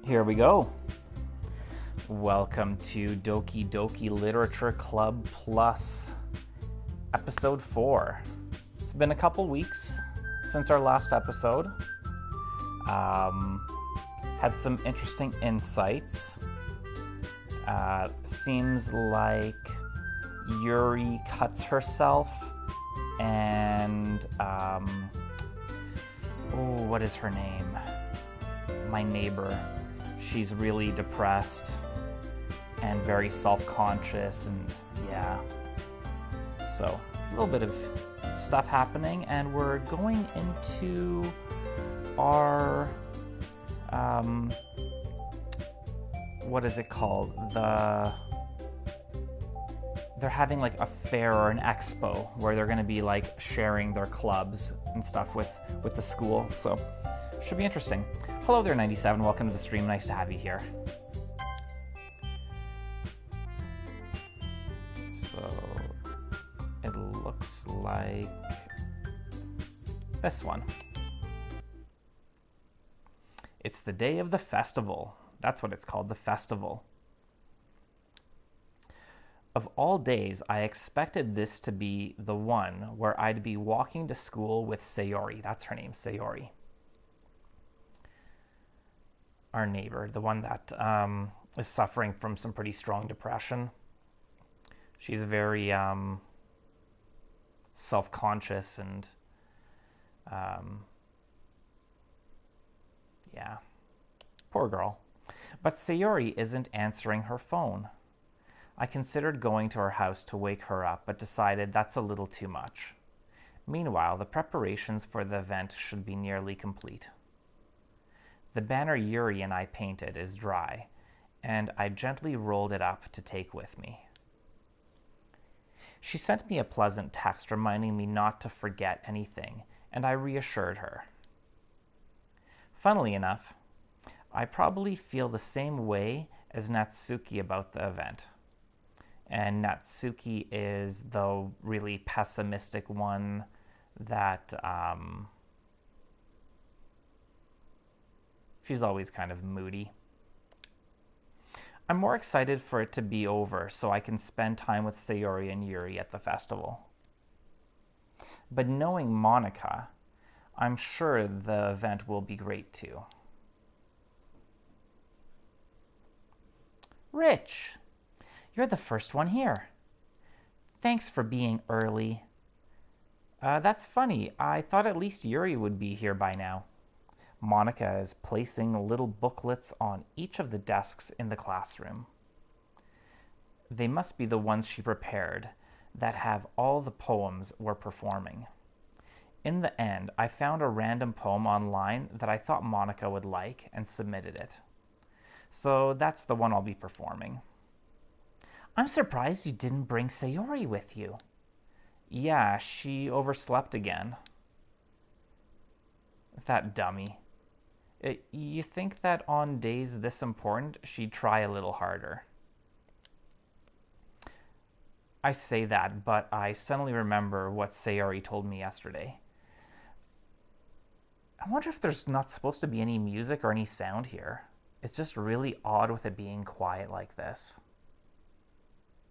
Here we go. Welcome to Doki Doki Literature Club Plus, episode 4. It's been a couple weeks since our last episode. Had some interesting insights. Seems like Yuri cuts herself and, what is her name? My neighbor. She's really depressed and very self-conscious, and yeah. So, a little bit of stuff happening, and we're going into our, what is it called? They're having like a fair or an expo where they're going to be like sharing their clubs and stuff with the school, so should be interesting. Hello there, 97. Welcome to the stream. Nice to have you here. So, it looks like this one. It's the day of the festival. That's what it's called, the festival. Of all days, I expected this to be the one where I'd be walking to school with Sayori. That's her name, Sayori. Our neighbor, the one that is suffering from some pretty strong depression. She's very self-conscious and yeah, poor girl. But Sayori isn't answering her phone. I considered going to her house to wake her up, but decided that's a little too much. Meanwhile, the preparations for the event should be nearly complete. The banner Yuri and I painted is dry, and I gently rolled it up to take with me. She sent me a pleasant text reminding me not to forget anything, and I reassured her. Funnily enough, I probably feel the same way as Natsuki about the event. And Natsuki is the really pessimistic one that she's always kind of moody. I'm more excited for it to be over so I can spend time with Sayori and Yuri at the festival. But knowing Monica, I'm sure the event will be great too. Rich! You're the first one here. Thanks for being early. That's funny. I thought at least Yuri would be here by now. Monica is placing little booklets on each of the desks in the classroom. They must be the ones she prepared that have all the poems we're performing. In the end, I found a random poem online that I thought Monica would like and submitted it. So that's the one I'll be performing. I'm surprised you didn't bring Sayori with you. Yeah, she overslept again. That dummy. You think that on days this important, she'd try a little harder. I say that, but I suddenly remember what Sayori told me yesterday. I wonder if there's not supposed to be any music or any sound here. It's just really odd with it being quiet like this.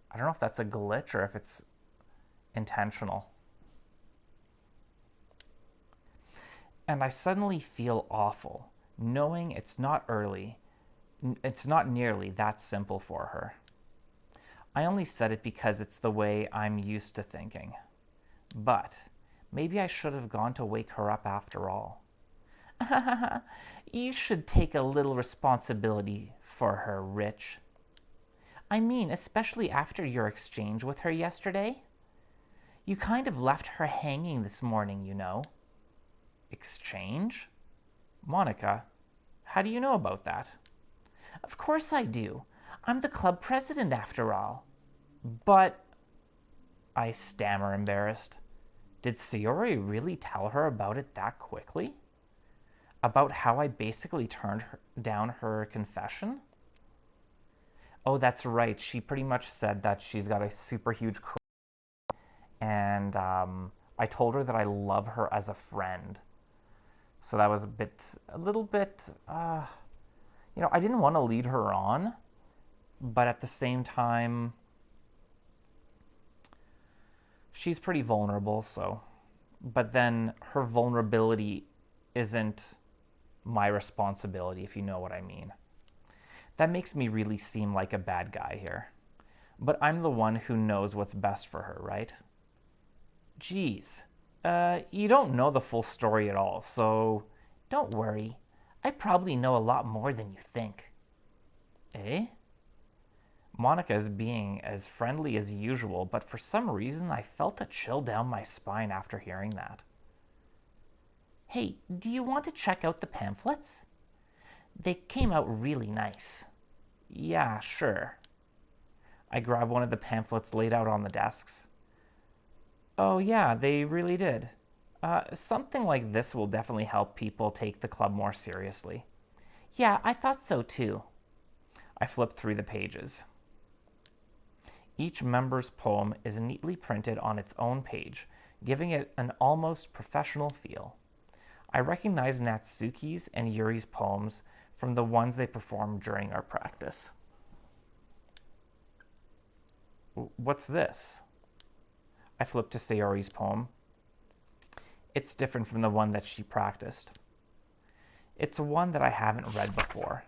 I don't know if that's a glitch or if it's intentional. And I suddenly feel awful, knowing it's not nearly that simple for her. I only said it because it's the way I'm used to thinking. But maybe I should have gone to wake her up after all. You should take a little responsibility for her, Rich. I mean, especially after your exchange with her yesterday. You kind of left her hanging this morning, you know. Exchange? Monica, how do you know about that? Of course I do. I'm the club president after all. But, I stammer, embarrassed. Did Sayori really tell her about it that quickly? About how I basically turned down her confession? Oh, that's right. She pretty much said that she's got a super huge crush, and I told her that I love her as a friend. So that was a little bit, I didn't want to lead her on, but at the same time, she's pretty vulnerable, so. But then her vulnerability isn't my responsibility, if you know what I mean. That makes me really seem like a bad guy here. But I'm the one who knows what's best for her, right? Geez, you don't know the full story at all, so don't worry. I probably know a lot more than you think. Eh? Monica is being as friendly as usual, but for some reason I felt a chill down my spine after hearing that. Hey, do you want to check out the pamphlets? They came out really nice. Yeah, sure. I grabbed one of the pamphlets laid out on the desks. Oh yeah, they really did. Something like this will definitely help people take the club more seriously. Yeah, I thought so too. I flipped through the pages. Each member's poem is neatly printed on its own page, giving it an almost professional feel. I recognized Natsuki's and Yuri's poems from the ones they performed during our practice. What's this? I flipped to Sayori's poem. It's different from the one that she practiced. It's one that I haven't read before.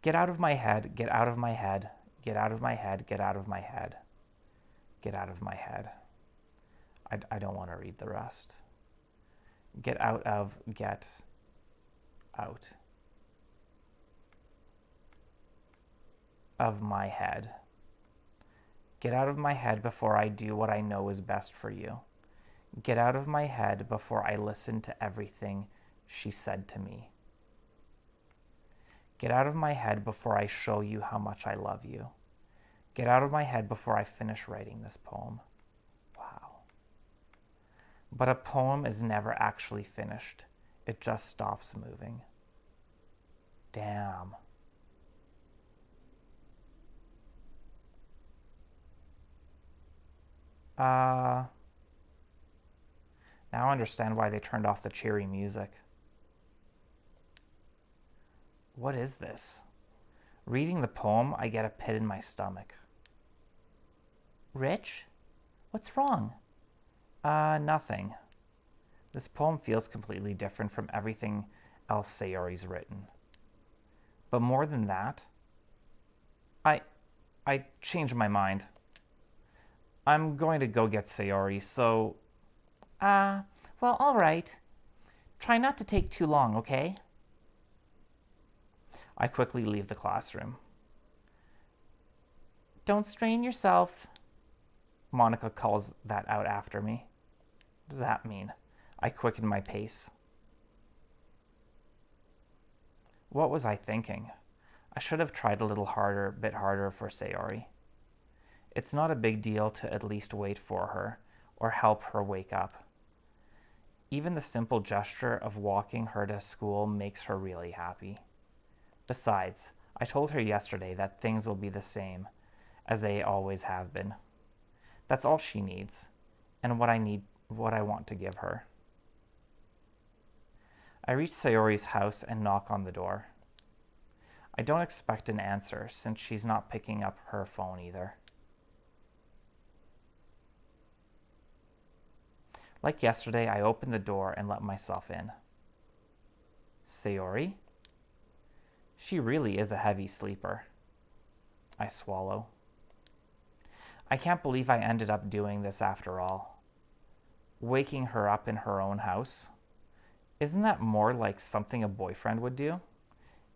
Get out of my head, get out of my head, get out of my head, get out of my head, get out of my head. I don't want to read the rest. Get out of, get out of my head. Get out of my head before I do what I know is best for you. Get out of my head before I listen to everything she said to me. Get out of my head before I show you how much I love you. Get out of my head before I finish writing this poem. Wow. But a poem is never actually finished. It just stops moving. Damn. Now I understand why they turned off the cheery music. What is this? Reading the poem, I get a pit in my stomach. Rich? What's wrong? Nothing. This poem feels completely different from everything else Sayori's written. But more than that, I changed my mind. I'm going to go get Sayori, so... well, all right. Try not to take too long, okay? I quickly leave the classroom. Don't strain yourself. Monica calls that out after me. What does that mean? I quicken my pace. What was I thinking? I should have tried a bit harder for Sayori. It's not a big deal to at least wait for her or help her wake up. Even the simple gesture of walking her to school makes her really happy. Besides, I told her yesterday that things will be the same as they always have been. That's all she needs, and what I want to give her. I reach Sayori's house and knock on the door. I don't expect an answer since she's not picking up her phone either. Like yesterday, I open the door and let myself in. Sayori? She really is a heavy sleeper. I swallow. I can't believe I ended up doing this after all. Waking her up in her own house. Isn't that more like something a boyfriend would do?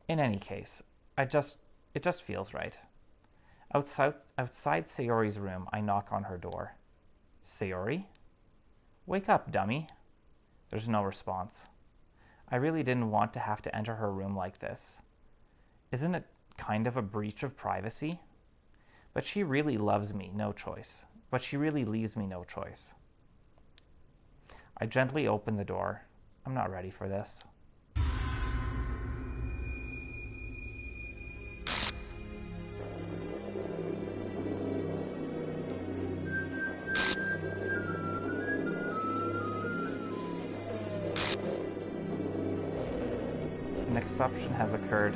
In any case, it just feels right. Outside Sayori's room, I knock on her door. Sayori? Wake up, dummy. There's no response. I really didn't want to have to enter her room like this. Isn't it kind of a breach of privacy? But she really loves me, no choice. But she really leaves me no choice. I gently open the door. I'm not ready for this. An exception has occurred.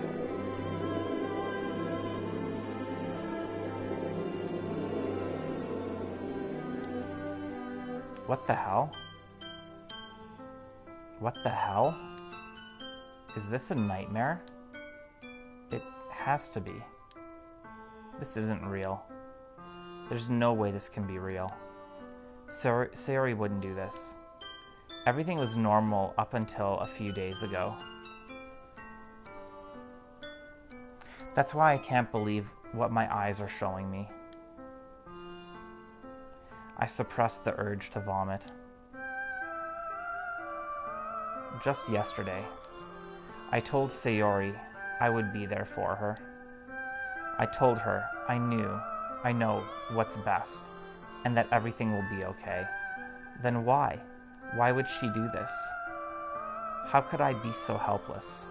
What the hell? What the hell? Is this a nightmare? It has to be. This isn't real. There's no way this can be real. Sayori wouldn't do this. Everything was normal up until a few days ago. That's why I can't believe what my eyes are showing me. I suppressed the urge to vomit. Just yesterday, I told Sayori I would be there for her. I told her I know what's best, and that everything will be okay. Then why? Why would she do this? How could I be so helpless?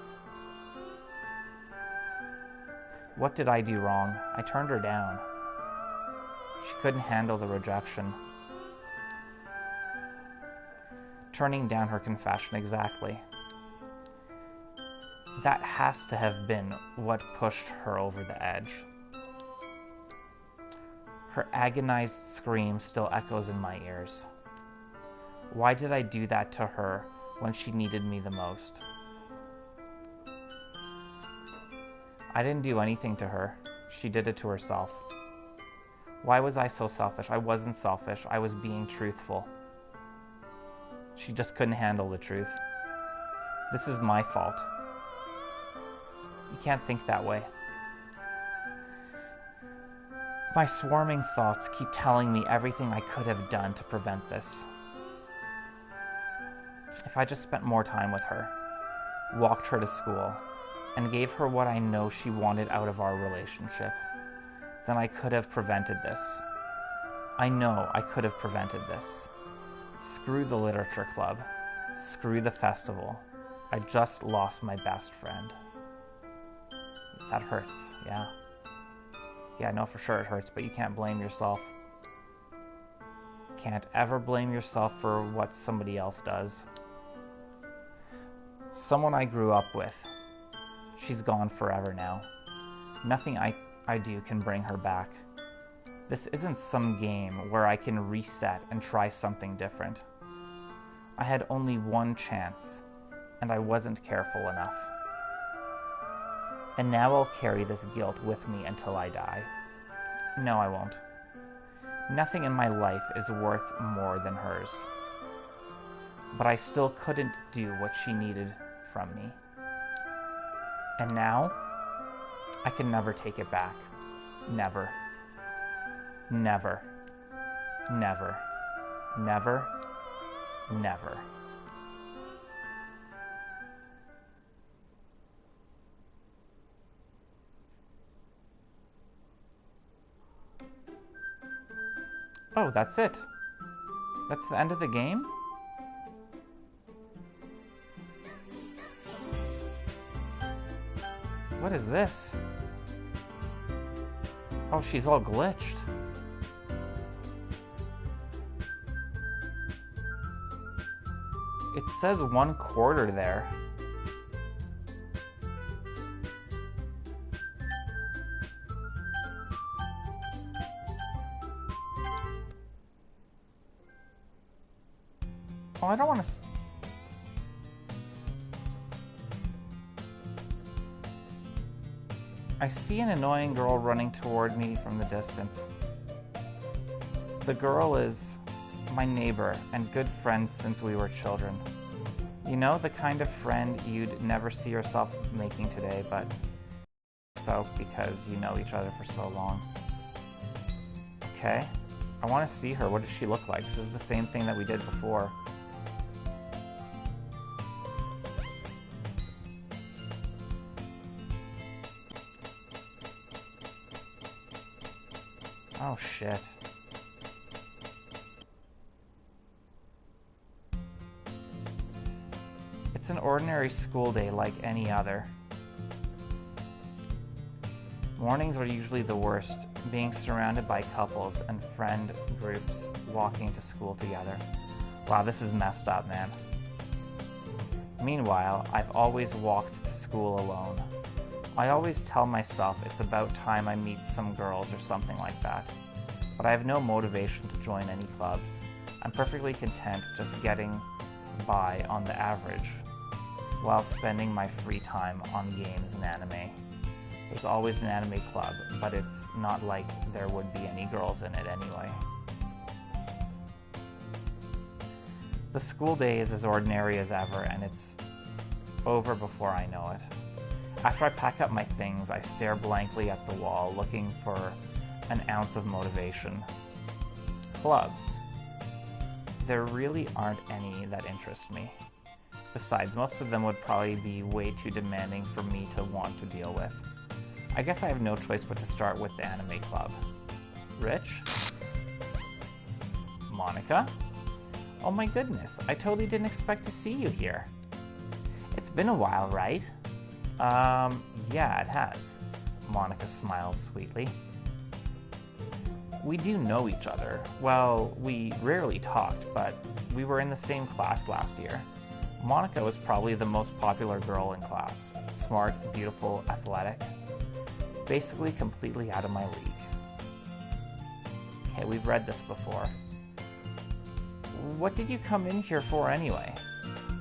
What did I do wrong? I turned her down. She couldn't handle the rejection. Turning down her confession exactly. That has to have been what pushed her over the edge. Her agonized scream still echoes in my ears. Why did I do that to her when she needed me the most? I didn't do anything to her. She did it to herself. Why was I so selfish? I wasn't selfish. I was being truthful. She just couldn't handle the truth. This is my fault. You can't think that way. My swarming thoughts keep telling me everything I could have done to prevent this. If I just spent more time with her, walked her to school, and gave her what I know she wanted out of our relationship, then I could have prevented this. I know I could have prevented this. Screw the literature club. Screw the festival. I just lost my best friend. That hurts, yeah. Yeah, I know for sure it hurts, but you can't blame yourself. Can't ever blame yourself for what somebody else does. Someone I grew up with. She's gone forever now. Nothing I do can bring her back. This isn't some game where I can reset and try something different. I had only one chance, and I wasn't careful enough. And now I'll carry this guilt with me until I die. No, I won't. Nothing in my life is worth more than hers. But I still couldn't do what she needed from me. And now, I can never take it back. Never. Never. Never. Never. Never. Oh, that's it. That's the end of the game? What is this? Oh, she's all glitched. It says 1/4 there. Oh, I don't want to... I see an annoying girl running toward me from the distance. The girl is my neighbor and good friend since we were children. You know, the kind of friend you'd never see yourself making today, but so because you know each other for so long. Okay, I want to see her. What does she look like? This is the same thing that we did before. Oh shit. It's an ordinary school day like any other. Mornings are usually the worst, being surrounded by couples and friend groups walking to school together. Wow, this is messed up, man. Meanwhile, I've always walked to school school alone. I always tell myself it's about time I meet some girls or something like that, but I have no motivation to join any clubs. I'm perfectly content just getting by on the average while spending my free time on games and anime. There's always an anime club, but it's not like there would be any girls in it anyway. The school day is as ordinary as ever, and it's over before I know it. After I pack up my things, I stare blankly at the wall, looking for an ounce of motivation. Clubs. There really aren't any that interest me. Besides, most of them would probably be way too demanding for me to want to deal with. I guess I have no choice but to start with the anime club. Rich? Monica? Oh my goodness, I totally didn't expect to see you here. It's been a while, right? Yeah, it has. Monica smiles sweetly. We do know each other. Well, we rarely talked, but we were in the same class last year. Monica was probably the most popular girl in class. Smart, beautiful, athletic. Basically completely out of my league. Okay, we've read this before. What did you come in here for anyway?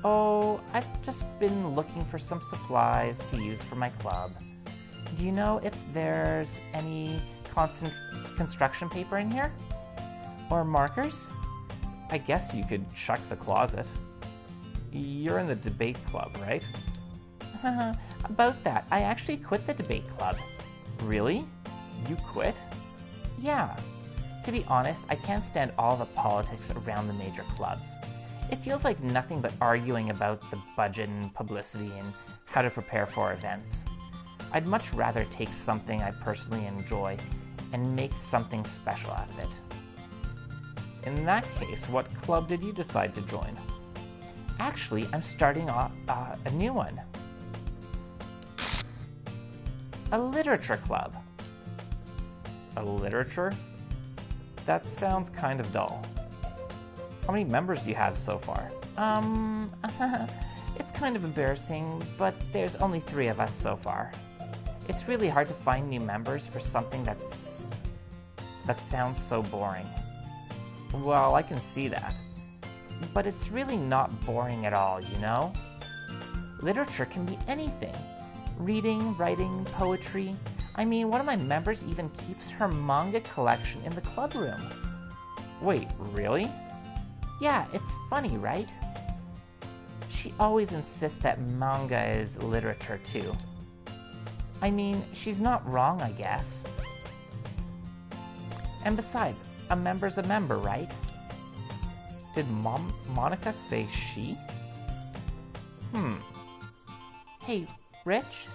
Oh, I've just been looking for some supplies to use for my club. Do you know if there's any construction paper in here? Or markers? I guess you could check the closet. You're in the debate club, right? About that, I actually quit the debate club. Really? You quit? Yeah. To be honest, I can't stand all the politics around the major clubs. It feels like nothing but arguing about the budget and publicity and how to prepare for events. I'd much rather take something I personally enjoy and make something special out of it. In that case, what club did you decide to join? Actually, I'm starting off a new one. A literature club. A literature? That sounds kind of dull. How many members do you have so far? It's kind of embarrassing, but there's only 3 of us so far. It's really hard to find new members for something that sounds so boring. Well, I can see that. But it's really not boring at all, you know? Literature can be anything. Reading, writing, poetry. I mean, one of my members even keeps her manga collection in the club room. Wait, really? Yeah, it's funny, right? She always insists that manga is literature too. I mean, she's not wrong, I guess. And besides, a member's a member, right? Did Monica say she? Hey, Rich?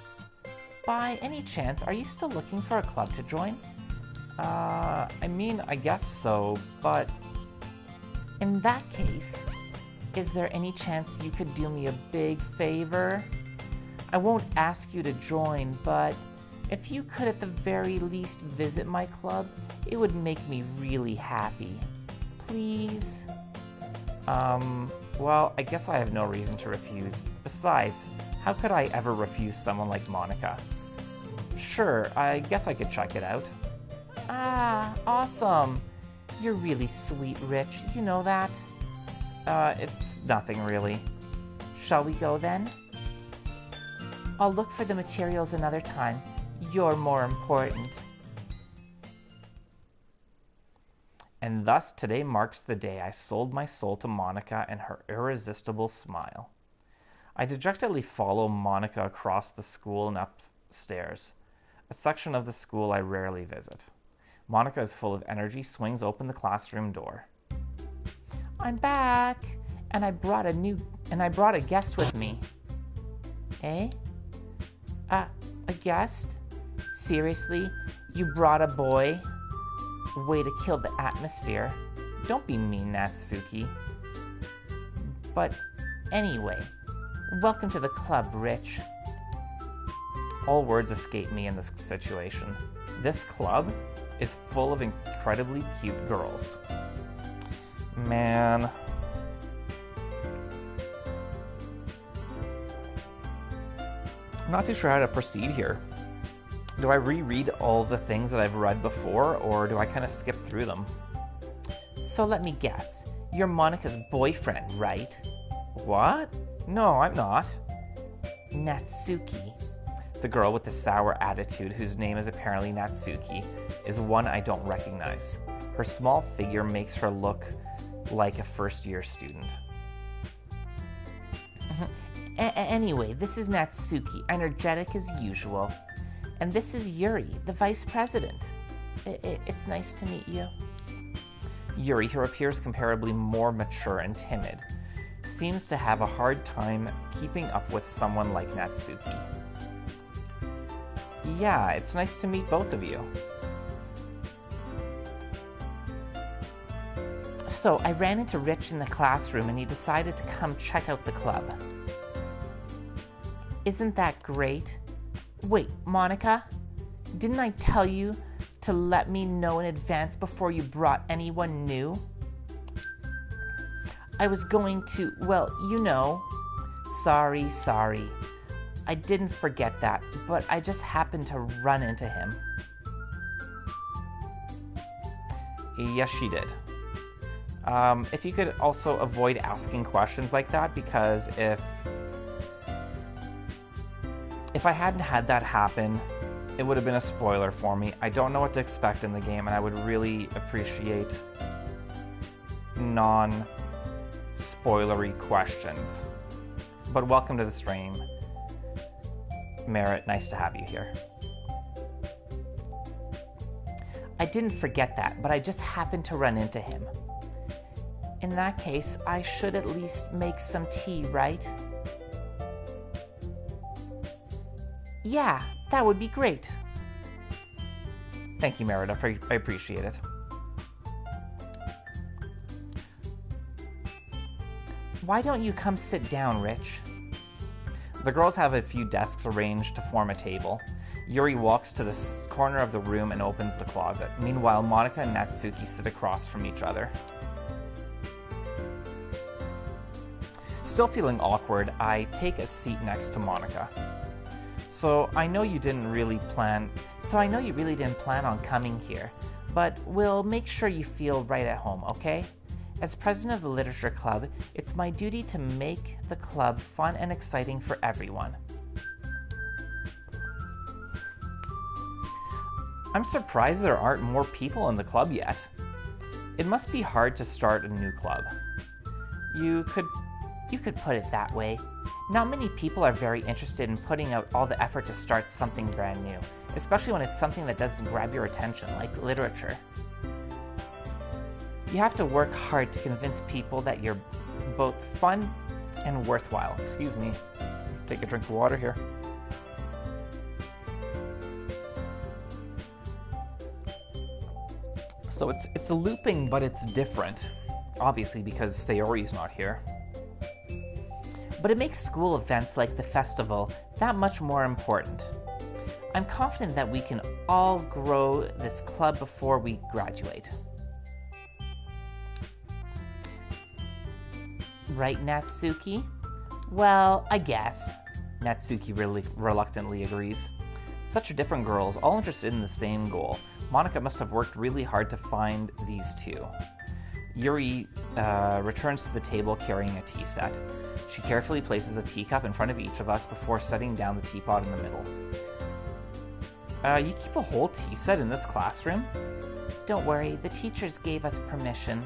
By any chance, are you still looking for a club to join? I mean, I guess so, but... In that case, is there any chance you could do me a big favor? I won't ask you to join, but if you could at the very least visit my club, it would make me really happy. Please? Well, I guess I have no reason to refuse. Besides, how could I ever refuse someone like Monica? Sure, I guess I could check it out. Ah, awesome! You're really sweet, Rich, you know that? It's nothing really. Shall we go then? I'll look for the materials another time. You're more important. And thus today marks the day I sold my soul to Monica and her irresistible smile. I dejectedly follow Monica across the school and upstairs, a section of the school I rarely visit. Monica is full of energy, swings open the classroom door. I'm back, and I brought a guest with me. Eh? A guest? Seriously? You brought a boy? Way to kill the atmosphere. Don't be mean, Natsuki. But anyway, welcome to the club, Rich. All words escape me in this situation. This club is full of incredibly cute girls. Man. I'm not too sure how to proceed here. Do I reread all the things that I've read before, or do I kind of skip through them? So let me guess. You're Monika's boyfriend, right? What? No, I'm not. Natsuki. The girl with the sour attitude, whose name is apparently Natsuki, is one I don't recognize. Her small figure makes her look like a first-year student. Anyway, this is Natsuki, energetic as usual. And this is Yuri, the vice president. It's nice to meet you. Yuri, who appears comparably more mature and timid, seems to have a hard time keeping up with someone like Natsuki. Yeah, it's nice to meet both of you. So, I ran into Rich in the classroom and he decided to come check out the club. Isn't that great? Wait, Monika, didn't I tell you to let me know in advance before you brought anyone new? I was going to, well, you know. Sorry. I didn't forget that, but I just happened to run into him. Yes, she did. If you could also avoid asking questions like that, because if I hadn't had that happen, it would have been a spoiler for me. I don't know what to expect in the game, and I would really appreciate non-spoilery questions. But welcome to the stream. Merritt, nice to have you here. I didn't forget that, but I just happened to run into him. In that case, I should at least make some tea, right? Yeah, that would be great. Thank you, Merritt. I appreciate it. Why don't you come sit down, Rich? The girls have a few desks arranged to form a table. Yuri walks to the corner of the room and opens the closet. Meanwhile, Monika and Natsuki sit across from each other. Still feeling awkward, I take a seat next to Monika. So I know you really didn't plan on coming here, but we'll make sure you feel right at home, okay? As president of the Literature Club, it's my duty to make the club fun and exciting for everyone. I'm surprised there aren't more people in the club yet. It must be hard to start a new club. You could put it that way. Not many people are very interested in putting out all the effort to start something brand new, especially when it's something that doesn't grab your attention, like literature. You have to work hard to convince people that you're both fun and worthwhile. Excuse me. Let's take a drink of water here. So it's a looping, but it's different. Obviously, because Sayori's not here. But it makes school events like the festival that much more important. I'm confident that we can all grow this club before we graduate. Right, Natsuki? Well, I guess. Natsuki really reluctantly agrees. Such different girls, all interested in the same goal. Monika must have worked really hard to find these two. Yuri returns to the table carrying a tea set. She carefully places a teacup in front of each of us before setting down the teapot in the middle. You keep a whole tea set in this classroom? Don't worry, the teachers gave us permission.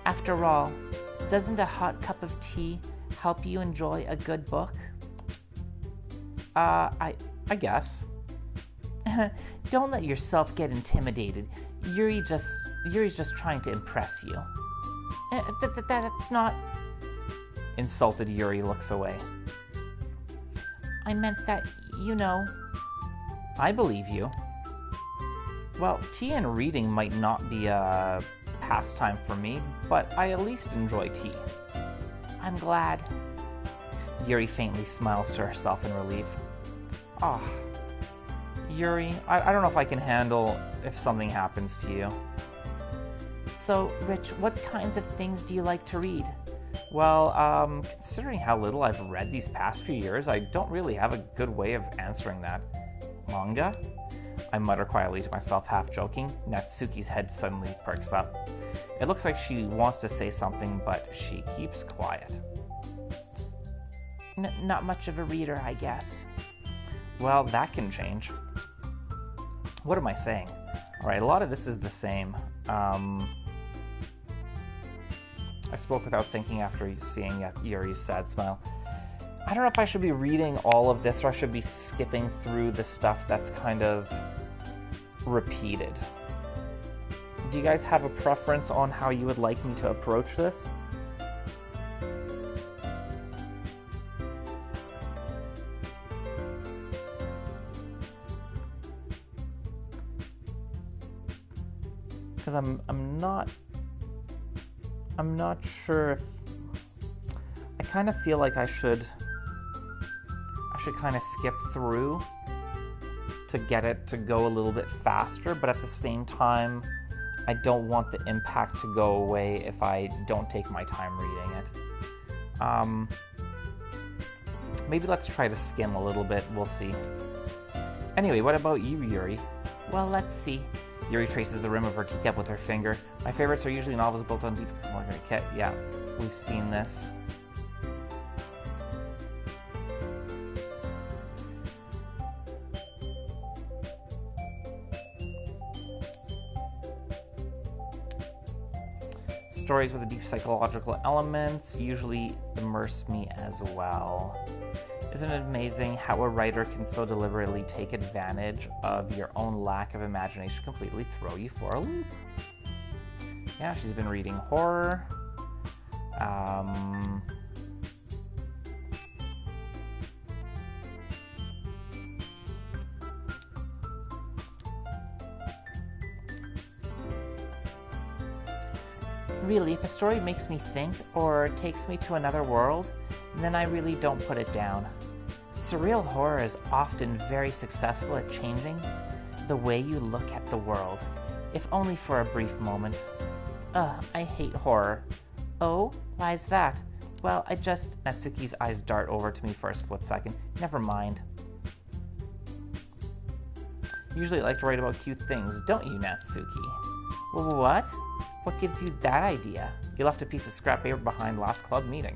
After all, doesn't a hot cup of tea help you enjoy a good book? I guess. Don't let yourself get intimidated. Yuri's just trying to impress you. That's not... Insulted Yuri looks away. I meant that, you know... I believe you. Well, tea and reading might not be a pastime for me, but I at least enjoy tea. I'm glad. Yuri faintly smiles to herself in relief. Ah, Yuri, I don't know if I can handle if something happens to you. So, Rich, what kinds of things do you like to read? Well, considering how little I've read these past few years, I don't really have a good way of answering that. Manga? I mutter quietly to myself, half joking. Natsuki's head suddenly perks up. It looks like she wants to say something, but she keeps quiet. Not much of a reader, I guess. Well, that can change. What am I saying? Alright, a lot of this is the same. I spoke without thinking after seeing Yuri's sad smile. I don't know if I should be reading all of this or I should be skipping through the stuff that's kind of repeated. Do you guys have a preference on how you would like me to approach this? Because I'm not sure if I kind of feel like I should kind of skip through to get it to go a little bit faster, but at the same time I don't want the impact to go away if I don't take my time reading it. Maybe let's try to skim a little bit, we'll see. Anyway, what about you, Yuri? Well, let's see. Yuri traces the rim of her teacup with her finger. My favorites are usually novels built on deep... Yeah, we've seen this. Stories with a deep psychological elements usually immerse me as well. Isn't it amazing how a writer can so deliberately take advantage of your own lack of imagination to completely throw you for a loop? Yeah, she's been reading horror. Really, if a story makes me think or takes me to another world, then I really don't put it down. Surreal horror is often very successful at changing the way you look at the world, if only for a brief moment. I hate horror. Oh, why is that? Well, Natsuki's eyes dart over to me for a split second. Never mind. Usually I like to write about cute things, don't you, Natsuki? What? What gives you that idea? You left a piece of scrap paper behind last club meeting.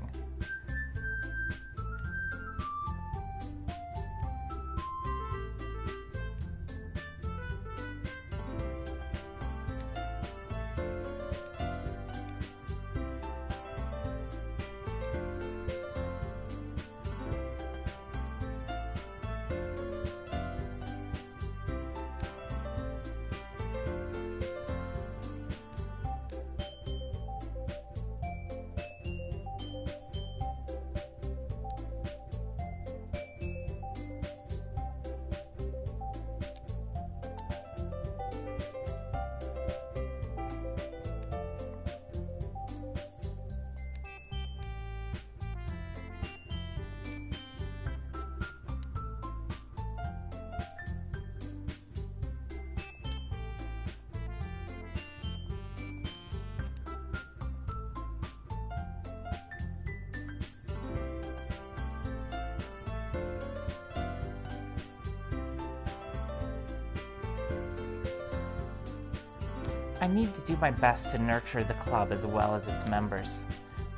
I need to do my best to nurture the club as well as its members.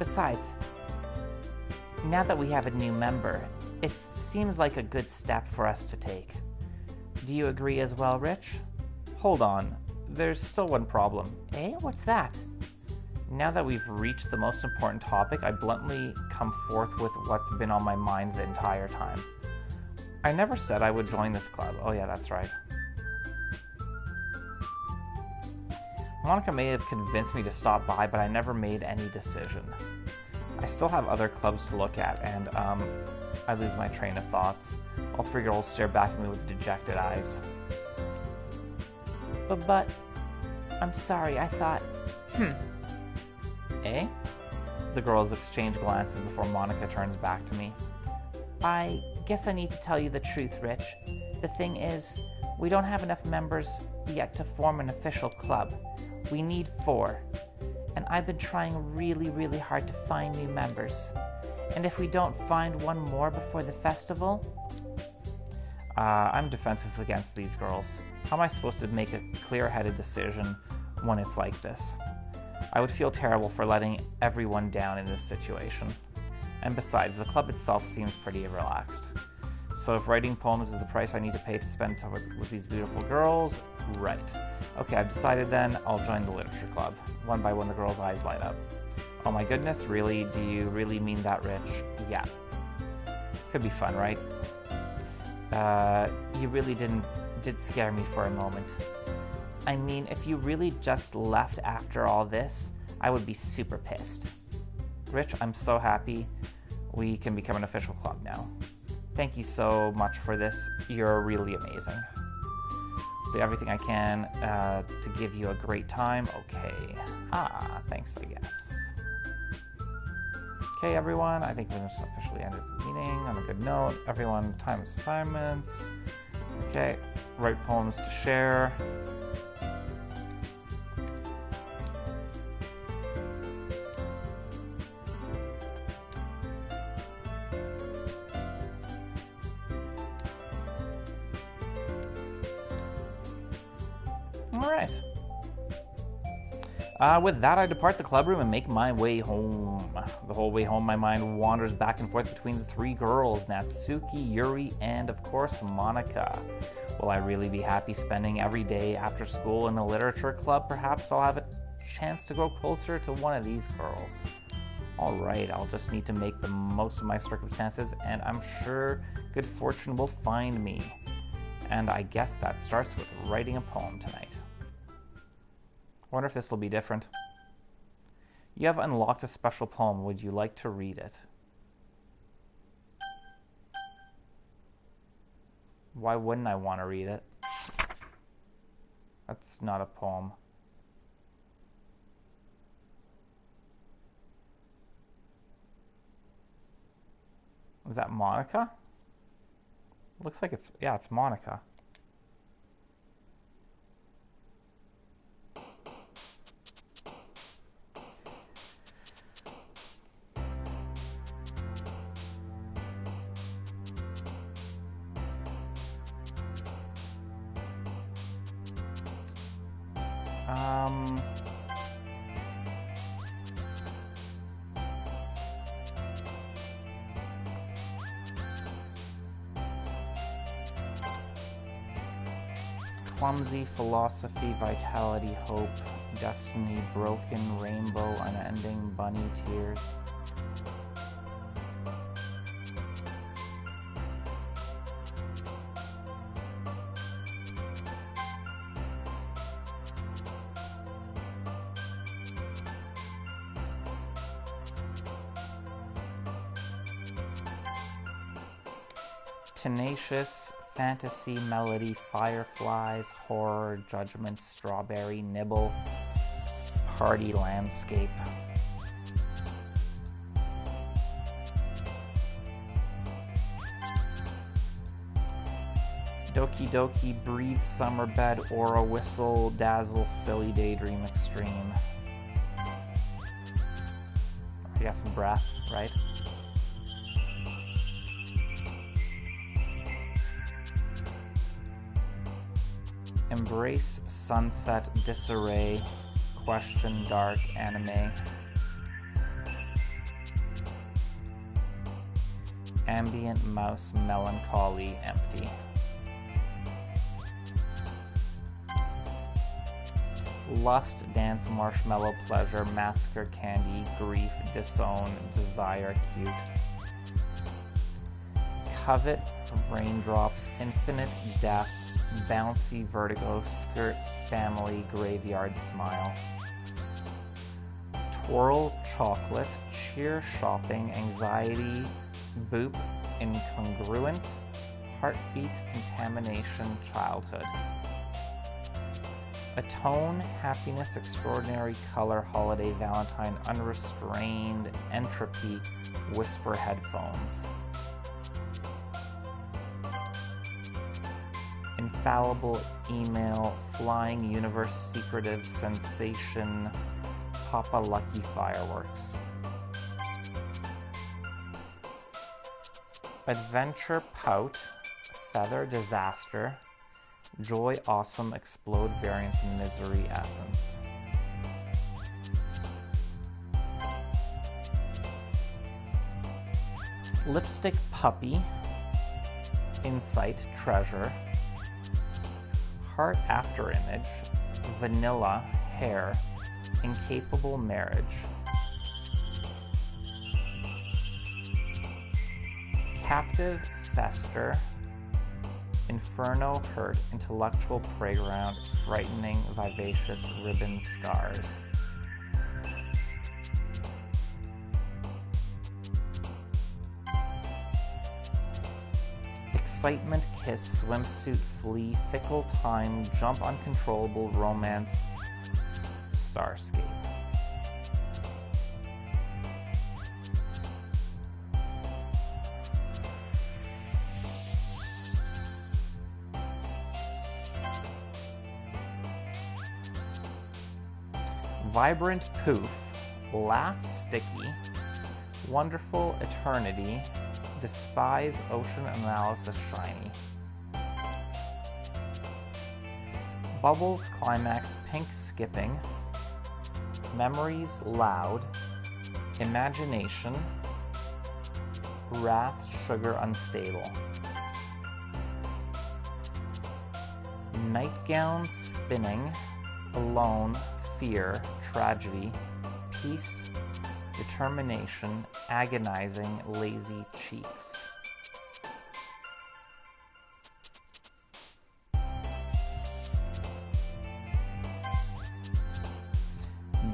Besides, now that we have a new member, it seems like a good step for us to take. Do you agree as well, Rich? Hold on, there's still one problem. Eh? What's that? Now that we've reached the most important topic, I bluntly come forth with what's been on my mind the entire time. I never said I would join this club. Oh yeah, that's right. Monica may have convinced me to stop by, but I never made any decision. I still have other clubs to look at, and I lose my train of thoughts. All three girls stare back at me with dejected eyes. But, I'm sorry, I thought... Eh? The girls exchange glances before Monica turns back to me. I guess I need to tell you the truth, Rich. The thing is, we don't have enough members yet to form an official club. We need 4. and I've been trying really, really hard to find new members. And if we don't find one more before the festival... I'm defenseless against these girls. How am I supposed to make a clear-headed decision when it's like this? I would feel terrible for letting everyone down in this situation. And besides, the club itself seems pretty relaxed. So if writing poems is the price I need to pay to spend time with these beautiful girls, right. Okay, I've decided then, I'll join the literature club. One by one the girls' eyes light up. Oh my goodness, really? Do you really mean that, Rich? Yeah. Could be fun, right? You really did scare me for a moment. I mean, if you really just left after all this, I would be super pissed. Rich, I'm so happy we can become an official club now. Thank you so much for this. You're really amazing. Do everything I can to give you a great time. Okay. Thanks, I guess. Okay, everyone. I think we just officially ended the meeting on a good note. Everyone, time assignments. Okay. Write poems to share. Alright. With that, I depart the club room and make my way home. The whole way home, my mind wanders back and forth between the three girls, Natsuki, Yuri, and, of course, Monika. Will I really be happy spending every day after school in a literature club? Perhaps I'll have a chance to grow closer to one of these girls. Alright, I'll just need to make the most of my circumstances, and I'm sure good fortune will find me. And I guess that starts with writing a poem tonight. I wonder if this will be different. You have unlocked a special poem. Would you like to read it? Why wouldn't I want to read it? That's not a poem. Is that Monika? Looks like it's Monika. Clumsy, philosophy, vitality, hope, destiny, broken, rainbow, unending, bunny, tears. Tenacious, fantasy, melody, fireflies, horror, judgment, strawberry, nibble, party, landscape. Doki Doki, breathe, summer bed, aura, whistle, dazzle, silly, daydream, extreme. I got some breath, right? Embrace, sunset, disarray, question, dark, anime. Ambient, mouse, melancholy, empty. Lust, dance, marshmallow, pleasure, massacre, candy, grief, disown, desire, cute. Covet, raindrops, infinite, death, bouncy, vertigo, skirt, family, graveyard, smile. Twirl, chocolate, cheer, shopping, anxiety, boop, incongruent, heartbeat, contamination, childhood. Atone, happiness, extraordinary, color, holiday, valentine, unrestrained, entropy, whisper, headphones. Infallible, email, flying universe, secretive, sensation, Papa Lucky Fireworks. Adventure Pout, Feather Disaster, Joy Awesome Explode Variance Misery Essence. Lipstick Puppy, Insight Treasure, Heart After Image, Vanilla Hair, Incapable Marriage. Captive Fester, Inferno Hurt, Intellectual Playground, Frightening Vivacious Ribbon Scars. Excitement Kiss, Swimsuit Flee, Fickle Time, Jump Uncontrollable Romance, Starscape. Vibrant Poof, Laugh Sticky, Wonderful Eternity, Despise Ocean Analysis Shiny. Bubbles Climax Pink Skipping, Memories Loud, Imagination, Wrath Sugar Unstable. Nightgown Spinning, Alone, Fear, Tragedy, Peace, Determination, Agonizing, Lazy Cheeks.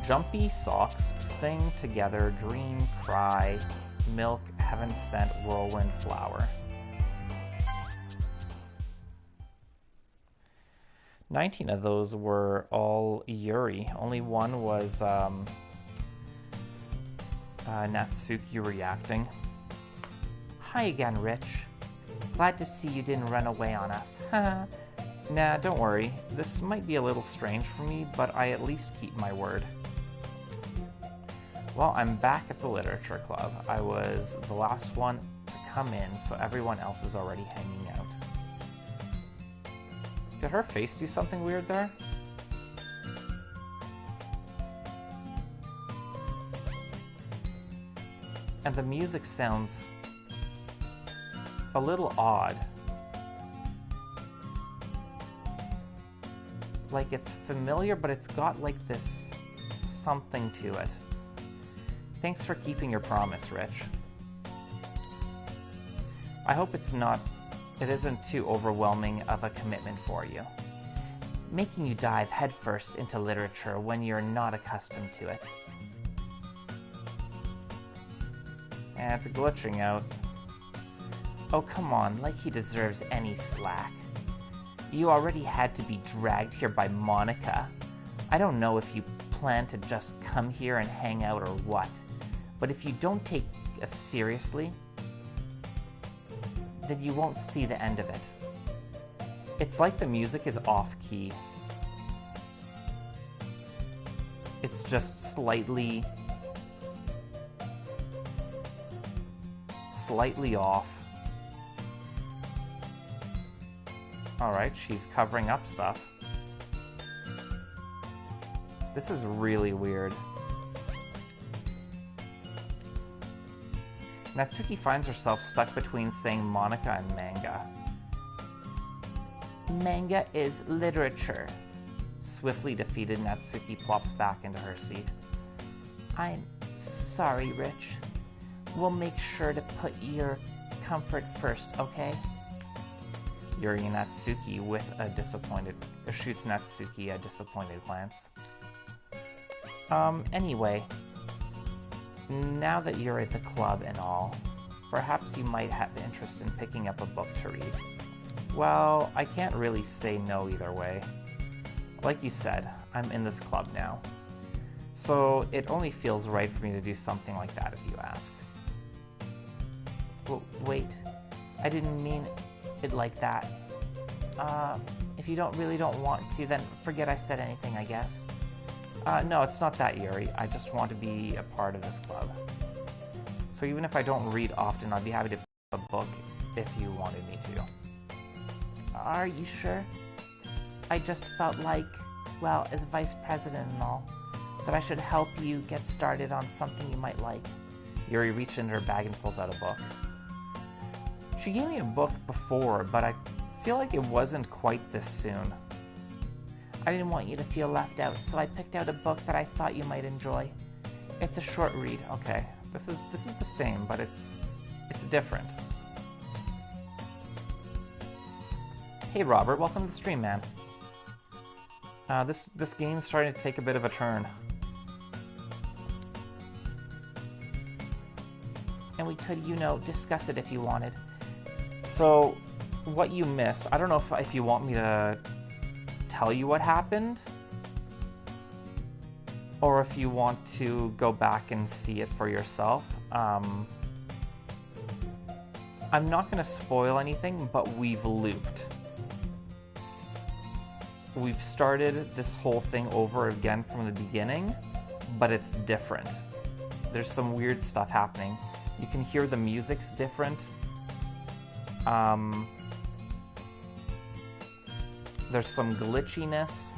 Jumpy Socks, Sing Together, Dream, Cry, Milk, Heaven Sent, Whirlwind Flower. 19 of those were all Yuri. Only one was Natsuki reacting. Hi again, Rich. Glad to see you didn't run away on us. Nah, don't worry. This might be a little strange for me, but I at least keep my word. Well, I'm back at the Literature Club. I was the last one to come in, so everyone else is already hanging out. Did her face do something weird there? And the music sounds a little odd. Like it's familiar, but it's got like this something to it. Thanks for keeping your promise, Rich. I hope it isn't too overwhelming of a commitment for you. Making you dive headfirst into literature when you're not accustomed to it. It's glitching out. Oh, come on, like he deserves any slack. You already had to be dragged here by Monica. I don't know if you plan to just come here and hang out or what, but if you don't take us seriously, then you won't see the end of it. It's like the music is off-key. It's just slightly off. Alright, she's covering up stuff. This is really weird. Natsuki finds herself stuck between saying Monica and manga. Manga is literature. Swiftly defeated, Natsuki plops back into her seat. I'm sorry, Rich. We'll make sure to put your comfort first, okay? Yuri and Natsuki shoots Natsuki a disappointed glance. Anyway, now that you're at the club and all, perhaps you might have interest in picking up a book to read. Well, I can't really say no either way. Like you said, I'm in this club now. So it only feels right for me to do something like that if you ask. Wait, I didn't mean it like that. If you really don't want to, then forget I said anything, I guess. No, it's not that, Yuri. I just want to be a part of this club. So even if I don't read often, I'd be happy to pick up a book if you wanted me to. Are you sure? I just felt like, well, as vice president and all, that I should help you get started on something you might like. Yuri reached into her bag and pulls out a book. She gave me a book before, but I feel like it wasn't quite this soon. I didn't want you to feel left out, so I picked out a book that I thought you might enjoy. It's a short read. Okay, this is the same, but it's different. Hey Robert, welcome to the stream, man. This game's starting to take a bit of a turn. And we could, you know, discuss it if you wanted. So, what you missed, I don't know if you want me to tell you what happened, or if you want to go back and see it for yourself. I'm not going to spoil anything, but we've looped. We've started this whole thing over again from the beginning, but it's different. There's some weird stuff happening. You can hear the music's different. There's some glitchiness.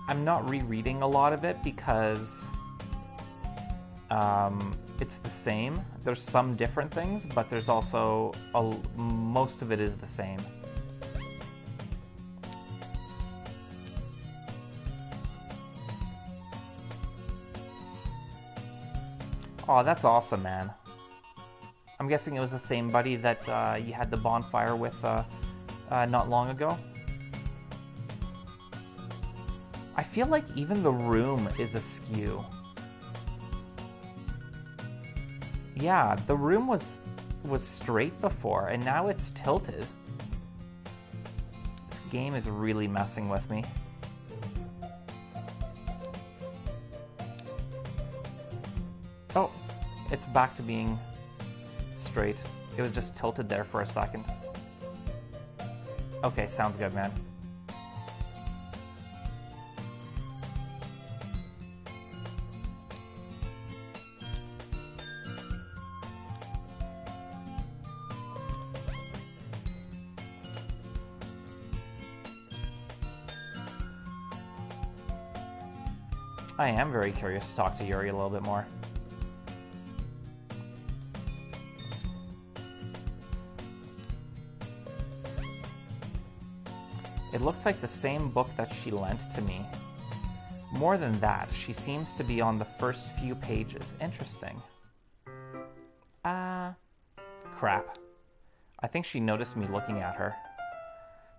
I'm not rereading a lot of it because it's the same. There's some different things, but there's also most of it is the same. Oh, that's awesome, man. I'm guessing it was the same buddy that you had the bonfire with not long ago. I feel like even the room is askew. Yeah, the room was straight before, and now it's tilted. This game is really messing with me. Oh, it's back to being straight. It was just tilted there for a second. Okay, sounds good, man. I am very curious to talk to Yuri a little bit more. It looks like the same book that she lent to me. More than that, she seems to be on the first few pages. Interesting. Crap. I think she noticed me looking at her.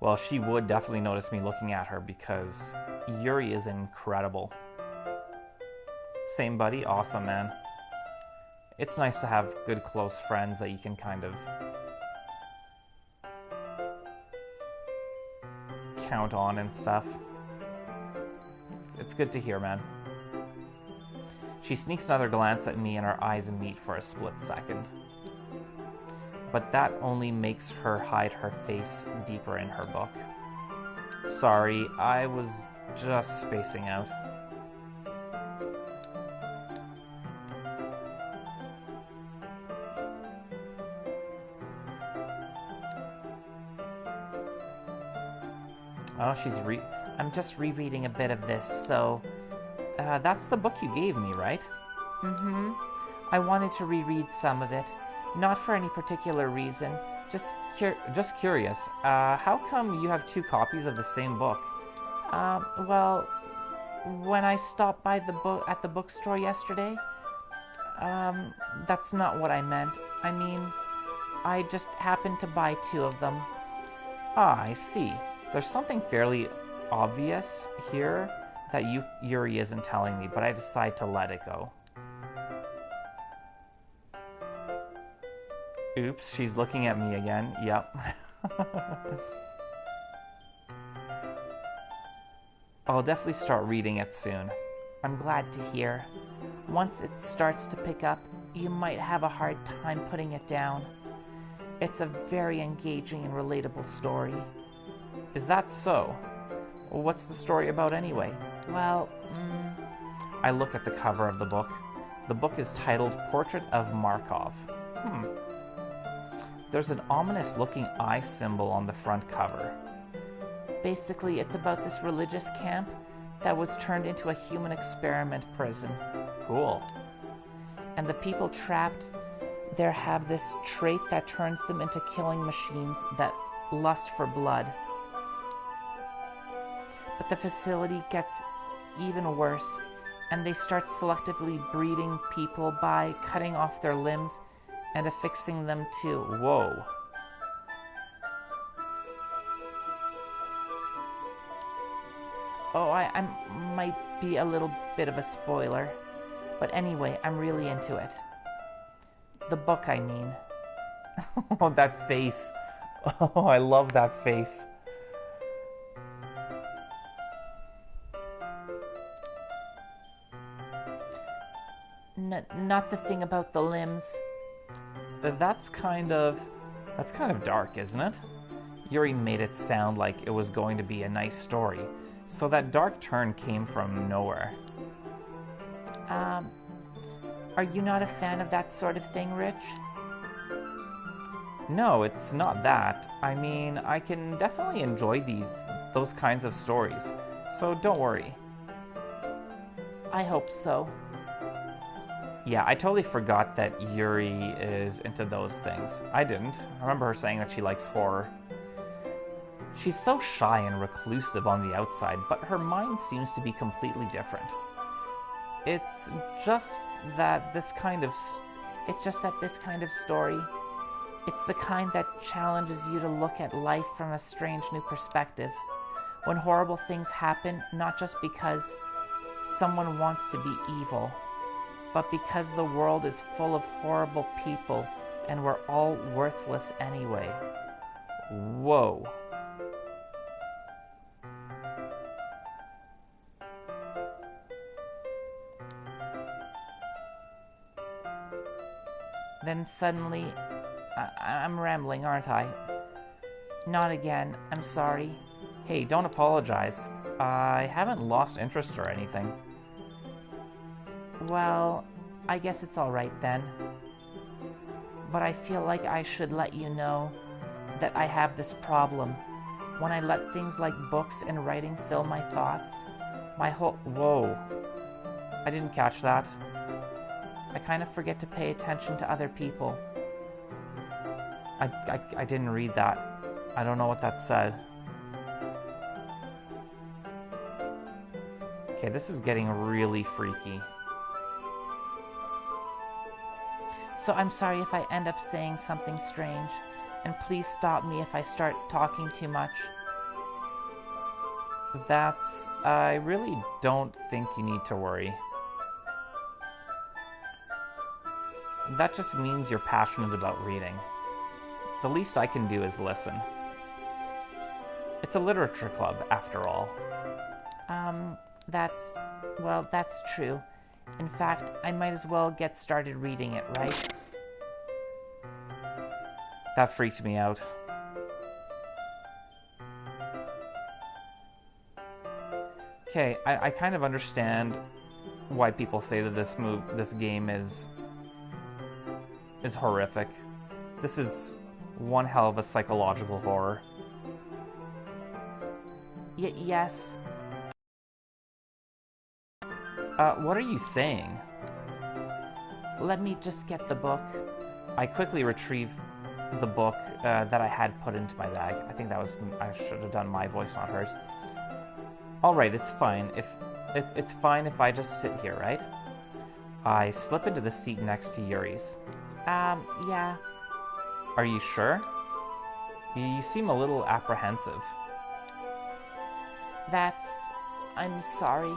Well, she would definitely notice me looking at her because Yuri is incredible. Same buddy? Awesome, man. It's nice to have good close friends that you can kind of count on and stuff. It's good to hear, man. She sneaks another glance at me and our eyes meet for a split second. But that only makes her hide her face deeper in her book. Sorry, I was just spacing out. Oh, I'm just rereading a bit of this, so... that's the book you gave me, right? Mm-hmm. I wanted to reread some of it. Not for any particular reason. Just curious. How come you have two copies of the same book? Well... When I stopped by at the bookstore yesterday... that's not what I meant. I mean... I just happened to buy two of them. Ah, I see. There's something fairly obvious here that Yuri isn't telling me, but I decide to let it go. Oops, she's looking at me again. Yep. I'll definitely start reading it soon. I'm glad to hear. Once it starts to pick up, you might have a hard time putting it down. It's a very engaging and relatable story. Is that so? Well, what's the story about anyway? Well, I look at the cover of the book. The book is titled Portrait of Markov. There's an ominous-looking eye symbol on the front cover. Basically, it's about this religious camp that was turned into a human experiment prison. Cool. And the people trapped there have this trait that turns them into killing machines that lust for blood. But the facility gets even worse, and they start selectively breeding people by cutting off their limbs and affixing them to... Whoa. Oh, I might be a little bit of a spoiler, but anyway, I'm really into it. The book, I mean. Oh, that face. Oh, I love that face. Not the thing about the limbs. That's kind of dark, isn't it? Yuri made it sound like it was going to be a nice story, so that dark turn came from nowhere. Are you not a fan of that sort of thing, Rich? No, it's not that. I mean, I can definitely enjoy those kinds of stories, so don't worry. I hope so. Yeah, I totally forgot that Yuri is into those things. I didn't. I remember her saying that she likes horror. She's so shy and reclusive on the outside, but her mind seems to be completely different. It's just that this kind of story, it's the kind that challenges you to look at life from a strange new perspective. When horrible things happen, not just because someone wants to be evil, but because the world is full of horrible people and we're all worthless anyway. Whoa. Then suddenly, I'm rambling, aren't I? Not again, I'm sorry. Hey, don't apologize. I haven't lost interest or anything. Well, I guess it's alright then. But I feel like I should let you know that I have this problem. When I let things like books and writing fill my thoughts, Whoa. I didn't catch that. I kind of forget to pay attention to other people. I didn't read that. I don't know what that said. Okay, this is getting really freaky. So I'm sorry if I end up saying something strange, and please stop me if I start talking too much. I really don't think you need to worry. That just means you're passionate about reading. The least I can do is listen. It's a literature club, after all. That's true. In fact, I might as well get started reading it, right? That freaked me out. Okay, I kind of understand why people say that this game is horrific. This is one hell of a psychological horror. Yes. What are you saying? Let me just get the book. I quickly retrieve the book that I had put into my bag. I think I should have done my voice, not hers. Alright, it's fine. It's fine if I just sit here, right? I slip into the seat next to Yuri's. Yeah. Are you sure? You seem a little apprehensive. I'm sorry.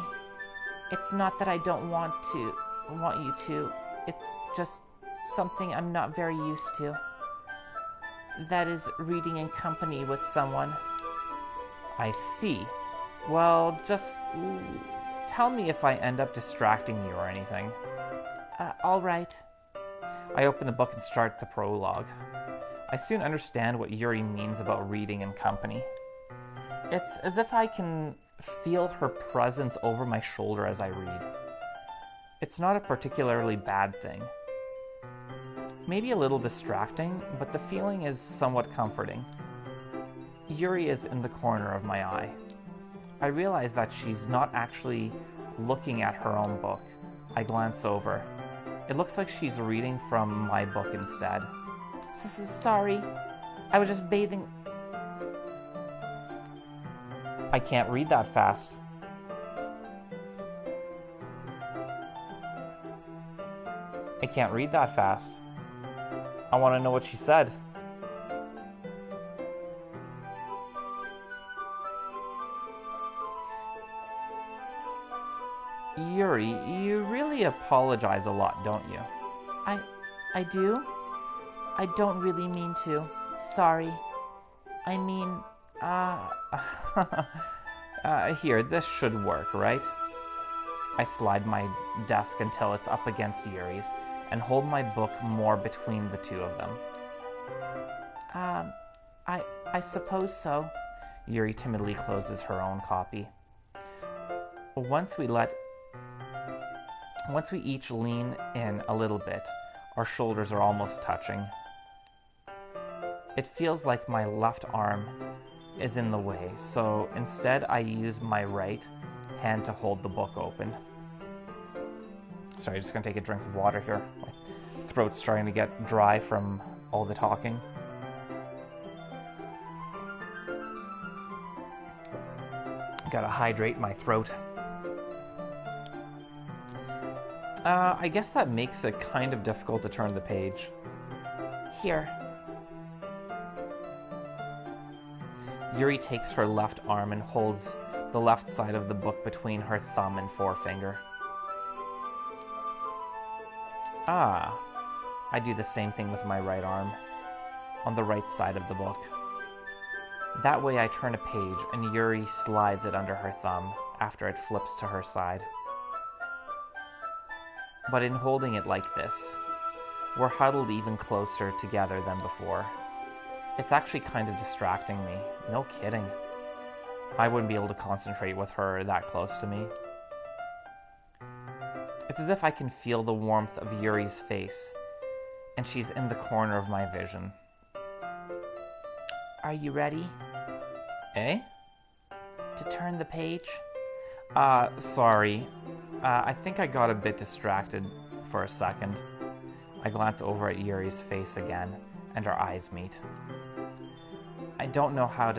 It's not that I don't want you to. It's just something I'm not very used to. That is reading in company with someone. I see. Well, just tell me if I end up distracting you or anything. All right. I open the book and start the prologue. I soon understand what Yuri means about reading in company. It's as if I can feel her presence over my shoulder as I read. It's not a particularly bad thing. Maybe a little distracting, but the feeling is somewhat comforting. Yuri is in the corner of my eye. I realize that she's not actually looking at her own book. I glance over. It looks like she's reading from my book instead. Sorry, I was just bathing. I can't read that fast. I can't read that fast. I want to know what she said. Yuri, you really apologize a lot, don't you? I do? I don't really mean to. Sorry. I mean, Here, this should work, right? I slide my desk until it's up against Yuri's and hold my book more between the two of them. I suppose so. Yuri timidly closes her own copy. Once we each lean in a little bit, our shoulders are almost touching. It feels like my left arm is in the way, so instead I use my right hand to hold the book open. Sorry, just gonna take a drink of water here. My throat's starting to get dry from all the talking. Gotta hydrate my throat. I guess that makes it kind of difficult to turn the page. Here. Yuri takes her left arm and holds the left side of the book between her thumb and forefinger. Ah, I do the same thing with my right arm, on the right side of the book. That way I turn a page and Yuri slides it under her thumb after it flips to her side. But in holding it like this, we're huddled even closer together than before. It's actually kind of distracting me. No kidding. I wouldn't be able to concentrate with her that close to me. It's as if I can feel the warmth of Yuri's face, and she's in the corner of my vision. Are you ready? Eh? To turn the page? Sorry. I think I got a bit distracted for a second. I glance over at Yuri's face again, and our eyes meet. I don't know how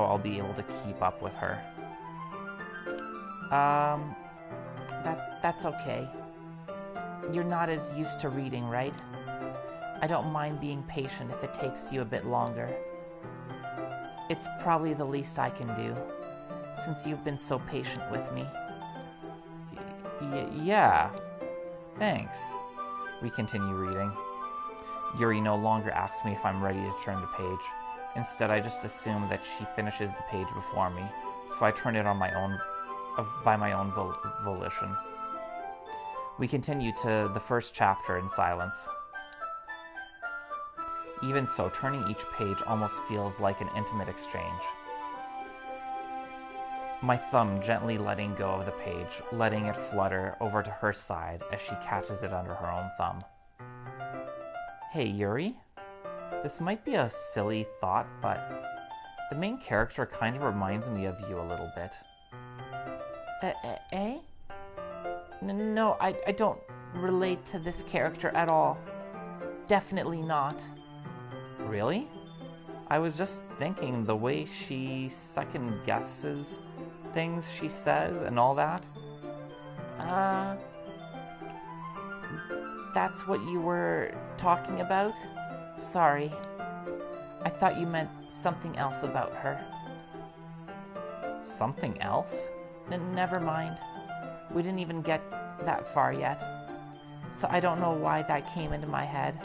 I'll be able to keep up with her. That's okay. You're not as used to reading, right? I don't mind being patient if it takes you a bit longer. It's probably the least I can do, since you've been so patient with me. Yeah. Thanks. We continue reading. Yuri no longer asks me if I'm ready to turn the page. Instead, I just assume that she finishes the page before me, so I turn it on by my own volition. We continue to the first chapter in silence. Even so, turning each page almost feels like an intimate exchange. My thumb gently letting go of the page, letting it flutter over to her side as she catches it under her own thumb. Hey, Yuri? This might be a silly thought, but the main character kind of reminds me of you a little bit. Eh? No, I don't relate to this character at all. Definitely not. Really? I was just thinking the way she second guesses things she says and all that. That's what you were talking about? Sorry. I thought you meant something else about her. Something else? Never mind. We didn't even get that far yet. So I don't know why that came into my head.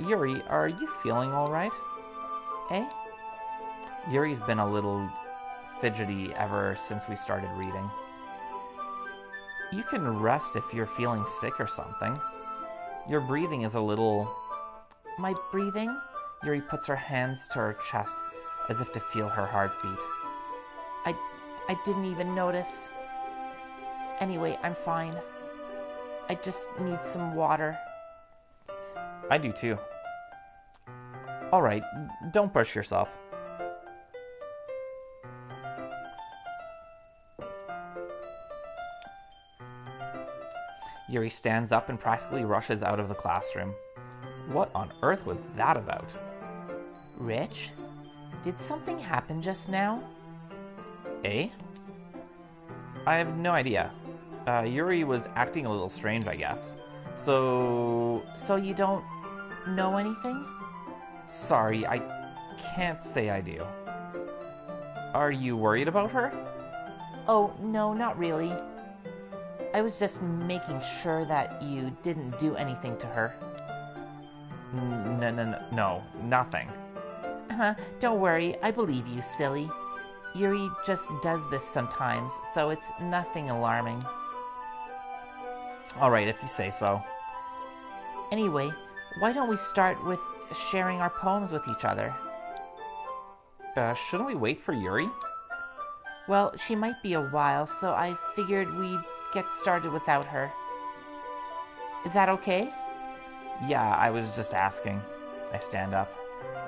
Yuri, are you feeling alright? Eh? Yuri's been a little fidgety ever since we started reading. You can rest if you're feeling sick or something. Your breathing is a little... My breathing? Yuri puts her hands to her chest as if to feel her heartbeat. I didn't even notice. Anyway, I'm fine. I just need some water. I do too. Alright, don't push yourself. Yuri stands up and practically rushes out of the classroom. What on earth was that about? Rich? Did something happen just now? Eh? I have no idea. Yuri was acting a little strange, I guess. So you don't know anything? Sorry, I can't say I do. Are you worried about her? Oh, no, not really. I was just making sure that you didn't do anything to her. No, nothing. Don't worry, I believe you, silly. Yuri just does this sometimes, so it's nothing alarming. Alright, if you say so. Anyway, why don't we start with sharing our poems with each other? Shouldn't we wait for Yuri? Well, she might be a while, so I figured we'd get started without her. Is that okay? Yeah, I was just asking. I stand up.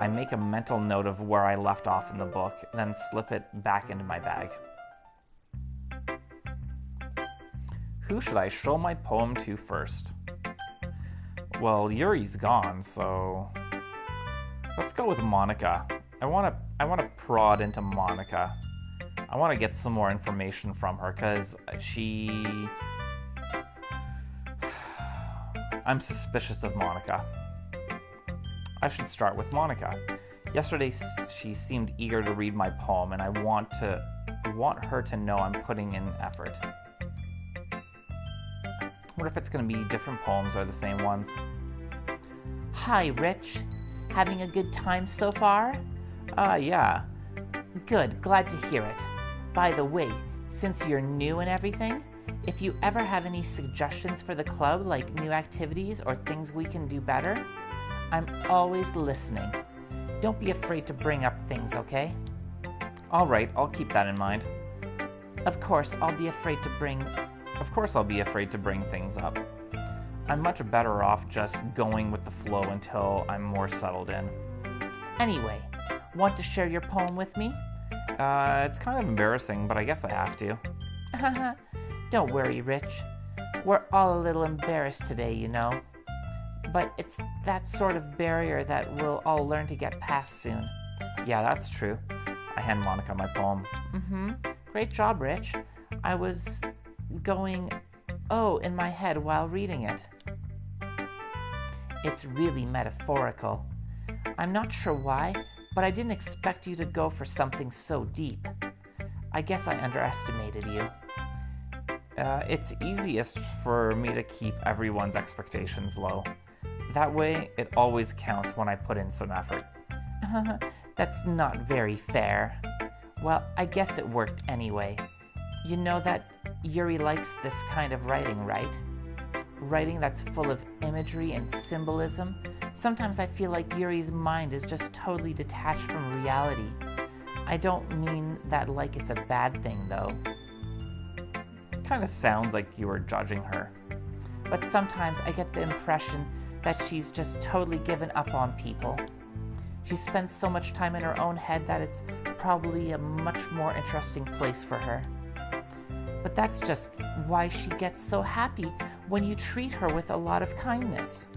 I make a mental note of where I left off in the book, then slip it back into my bag. Who should I show my poem to first? Well, Yuri's gone, so... Let's go with Monica. I want to prod into Monica. I want to get some more information from her, because I'm suspicious of Monica. I should start with Monica. Yesterday, she seemed eager to read my poem, and I want her to know I'm putting in effort. What if it's going to be different poems or the same ones? Hi, Rich. Having a good time so far? Yeah. Good, glad to hear it. By the way, since you're new and everything, if you ever have any suggestions for the club, like new activities or things we can do better, I'm always listening. Don't be afraid to bring up things, okay? Alright, I'll keep that in mind. Of course, I'll be afraid to bring things up. I'm much better off just going with the flow until I'm more settled in. Anyway, want to share your poem with me? It's kind of embarrassing, but I guess I have to. Don't worry, Rich. We're all a little embarrassed today, you know. But it's that sort of barrier that we'll all learn to get past soon. Yeah, that's true. I hand Monica my poem. Great job, Rich. I was going, in my head while reading it. It's really metaphorical. I'm not sure why, but I didn't expect you to go for something so deep. I guess I underestimated you. It's easiest for me to keep everyone's expectations low. That way, it always counts when I put in some effort. That's not very fair. Well, I guess it worked anyway. You know that Yuri likes this kind of writing, right? Writing that's full of imagery and symbolism. Sometimes I feel like Yuri's mind is just totally detached from reality. I don't mean that like it's a bad thing, though. It kind of sounds like you were judging her. But sometimes I get the impression that she's just totally given up on people. She spends so much time in her own head that it's probably a much more interesting place for her. But that's just why she gets so happy when you treat her with a lot of kindness.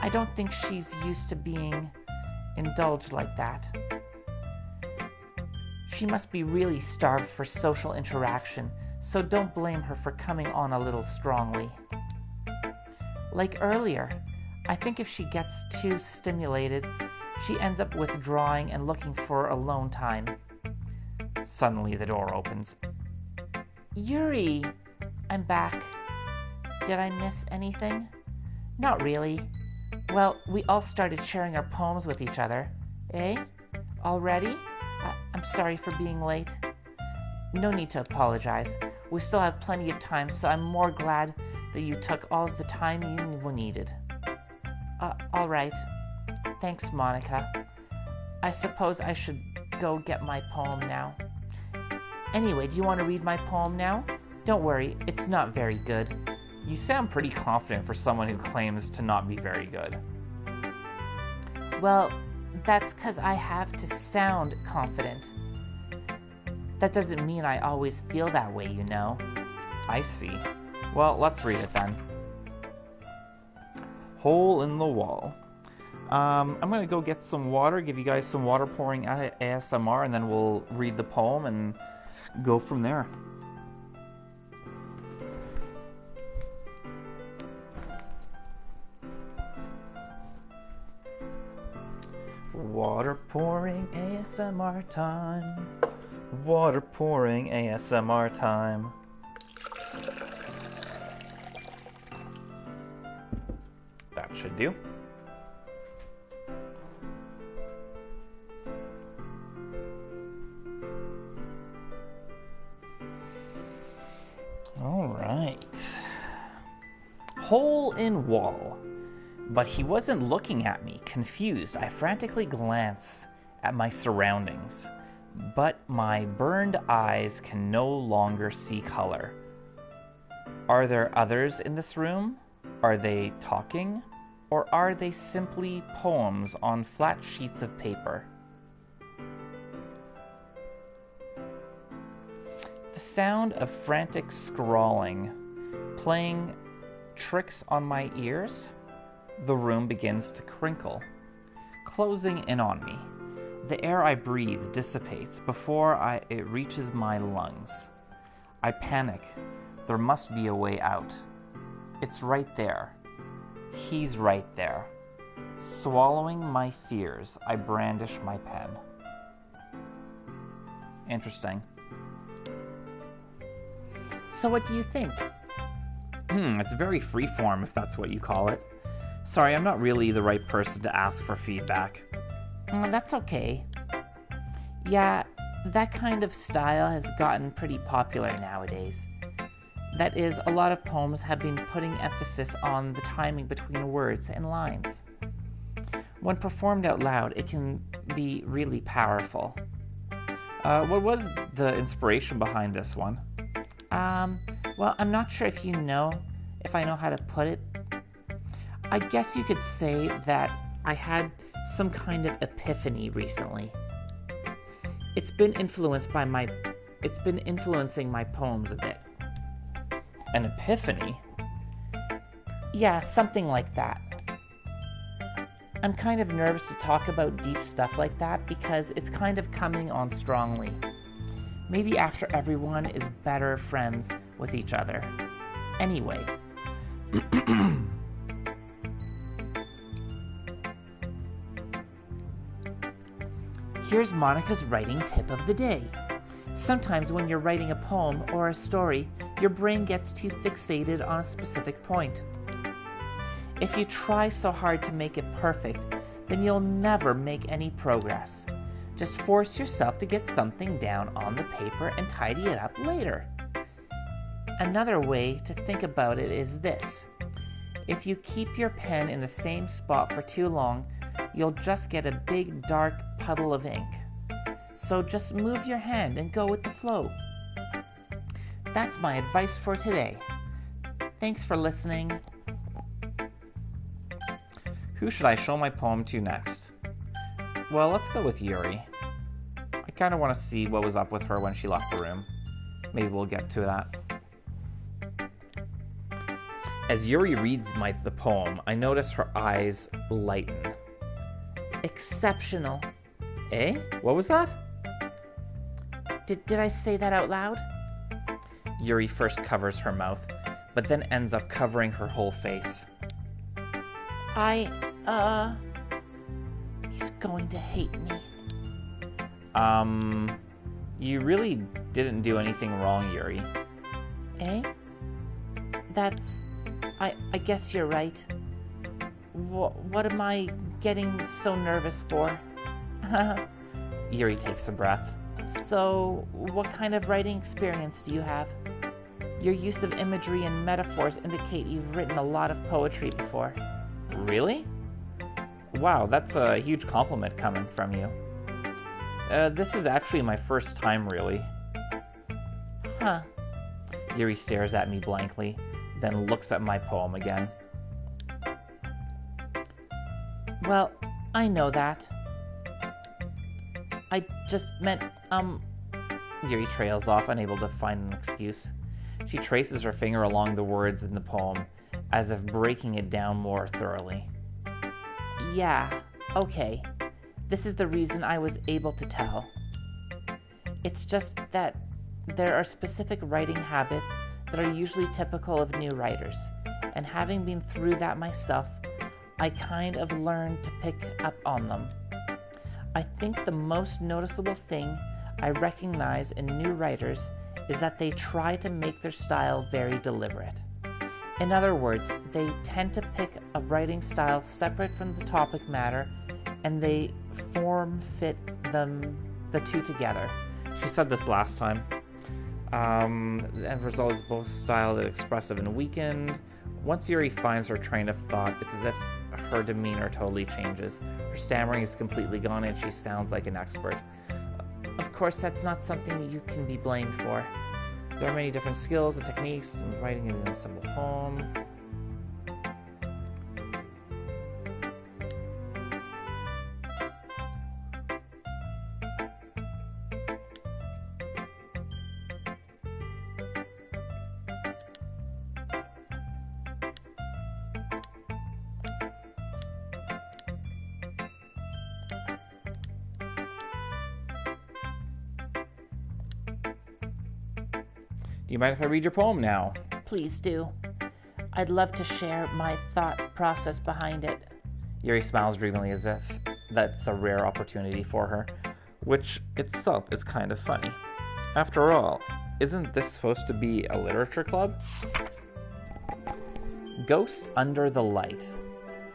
I don't think she's used to being indulged like that. She must be really starved for social interaction, so don't blame her for coming on a little strongly. Like earlier, I think if she gets too stimulated, she ends up withdrawing and looking for alone time. Suddenly the door opens. Yuri! I'm back. Did I miss anything? Not really. Well, we all started sharing our poems with each other. Eh? Already? I'm sorry for being late. No need to apologize. We still have plenty of time, so I'm more glad that you took all of the time you needed. All right. Thanks, Monica. I suppose I should go get my poem now. Anyway, do you want to read my poem now? Don't worry, it's not very good. You sound pretty confident for someone who claims to not be very good. Well, that's 'cause I have to sound confident. That doesn't mean I always feel that way, you know. I see. Well, let's read it then. Hole in the wall. I'm going to go get some water, give you guys some water pouring ASMR, and then we'll read the poem and go from there. Water pouring ASMR time. Water pouring ASMR time. That should do. All right. Hole in wall. But he wasn't looking at me. Confused, I frantically glance at my surroundings. But my burned eyes can no longer see color. Are there others in this room? Are they talking? Or are they simply poems on flat sheets of paper? The sound of frantic scrawling, playing tricks on my ears. The room begins to crinkle, closing in on me. The air I breathe dissipates before it reaches my lungs. I panic. There must be a way out. It's right there. He's right there. Swallowing my fears, I brandish my pen. Interesting. So what do you think? It's very freeform, if that's what you call it. Sorry, I'm not really the right person to ask for feedback. That's okay. Yeah, that kind of style has gotten pretty popular nowadays. That is, a lot of poems have been putting emphasis on the timing between words and lines. When performed out loud, it can be really powerful. What was the inspiration behind this one? Well, I'm not sure if I know how to put it. I guess you could say that I had some kind of epiphany recently. It's been influencing my poems a bit. An epiphany? Yeah, something like that. I'm kind of nervous to talk about deep stuff like that because it's kind of coming on strongly. Maybe after everyone is better friends with each other. Anyway. Here's Monica's writing tip of the day. Sometimes when you're writing a poem or a story, your brain gets too fixated on a specific point. If you try so hard to make it perfect, then you'll never make any progress. Just force yourself to get something down on the paper and tidy it up later. Another way to think about it is this. If you keep your pen in the same spot for too long, you'll just get a big dark puddle of ink. So just move your hand and go with the flow. That's my advice for today. Thanks for listening. Who should I show my poem to next? Well, let's go with Yuri. I kind of want to see what was up with her when she left the room. Maybe we'll get to that. As Yuri reads the poem, I notice her eyes lighten. Exceptional. Eh? What was that? Did I say that out loud? Yuri first covers her mouth, but then ends up covering her whole face. He's going to hate me. You really didn't do anything wrong, Yuri. Eh? I guess you're right. What am I getting so nervous for? Yuri takes a breath. So, what kind of writing experience do you have? Your use of imagery and metaphors indicate you've written a lot of poetry before. Really? Wow, that's a huge compliment coming from you. This is actually my first time, really. Huh. Yuri stares at me blankly, then looks at my poem again. Well, I know that. I just meant, Yuri trails off, unable to find an excuse. She traces her finger along the words in the poem, as if breaking it down more thoroughly. Yeah, okay. This is the reason I was able to tell. It's just that there are specific writing habits that are usually typical of new writers, and having been through that myself, I kind of learned to pick up on them. I think the most noticeable thing I recognize in new writers is that they try to make their style very deliberate. In other words, they tend to pick a writing style separate from the topic matter, and they form-fit the two together. She said this last time. The end result is both style that expressive and weakened. Once Yuri finds her train of thought, it's as if her demeanor totally changes. Her stammering is completely gone and she sounds like an expert. Of course, that's not something you can be blamed for. There are many different skills and techniques in writing an ensemble poem. Do you mind if I read your poem now? Please do. I'd love to share my thought process behind it. Yuri smiles dreamily as if that's a rare opportunity for her, which itself is kind of funny. After all, isn't this supposed to be a literature club? Ghost under the light.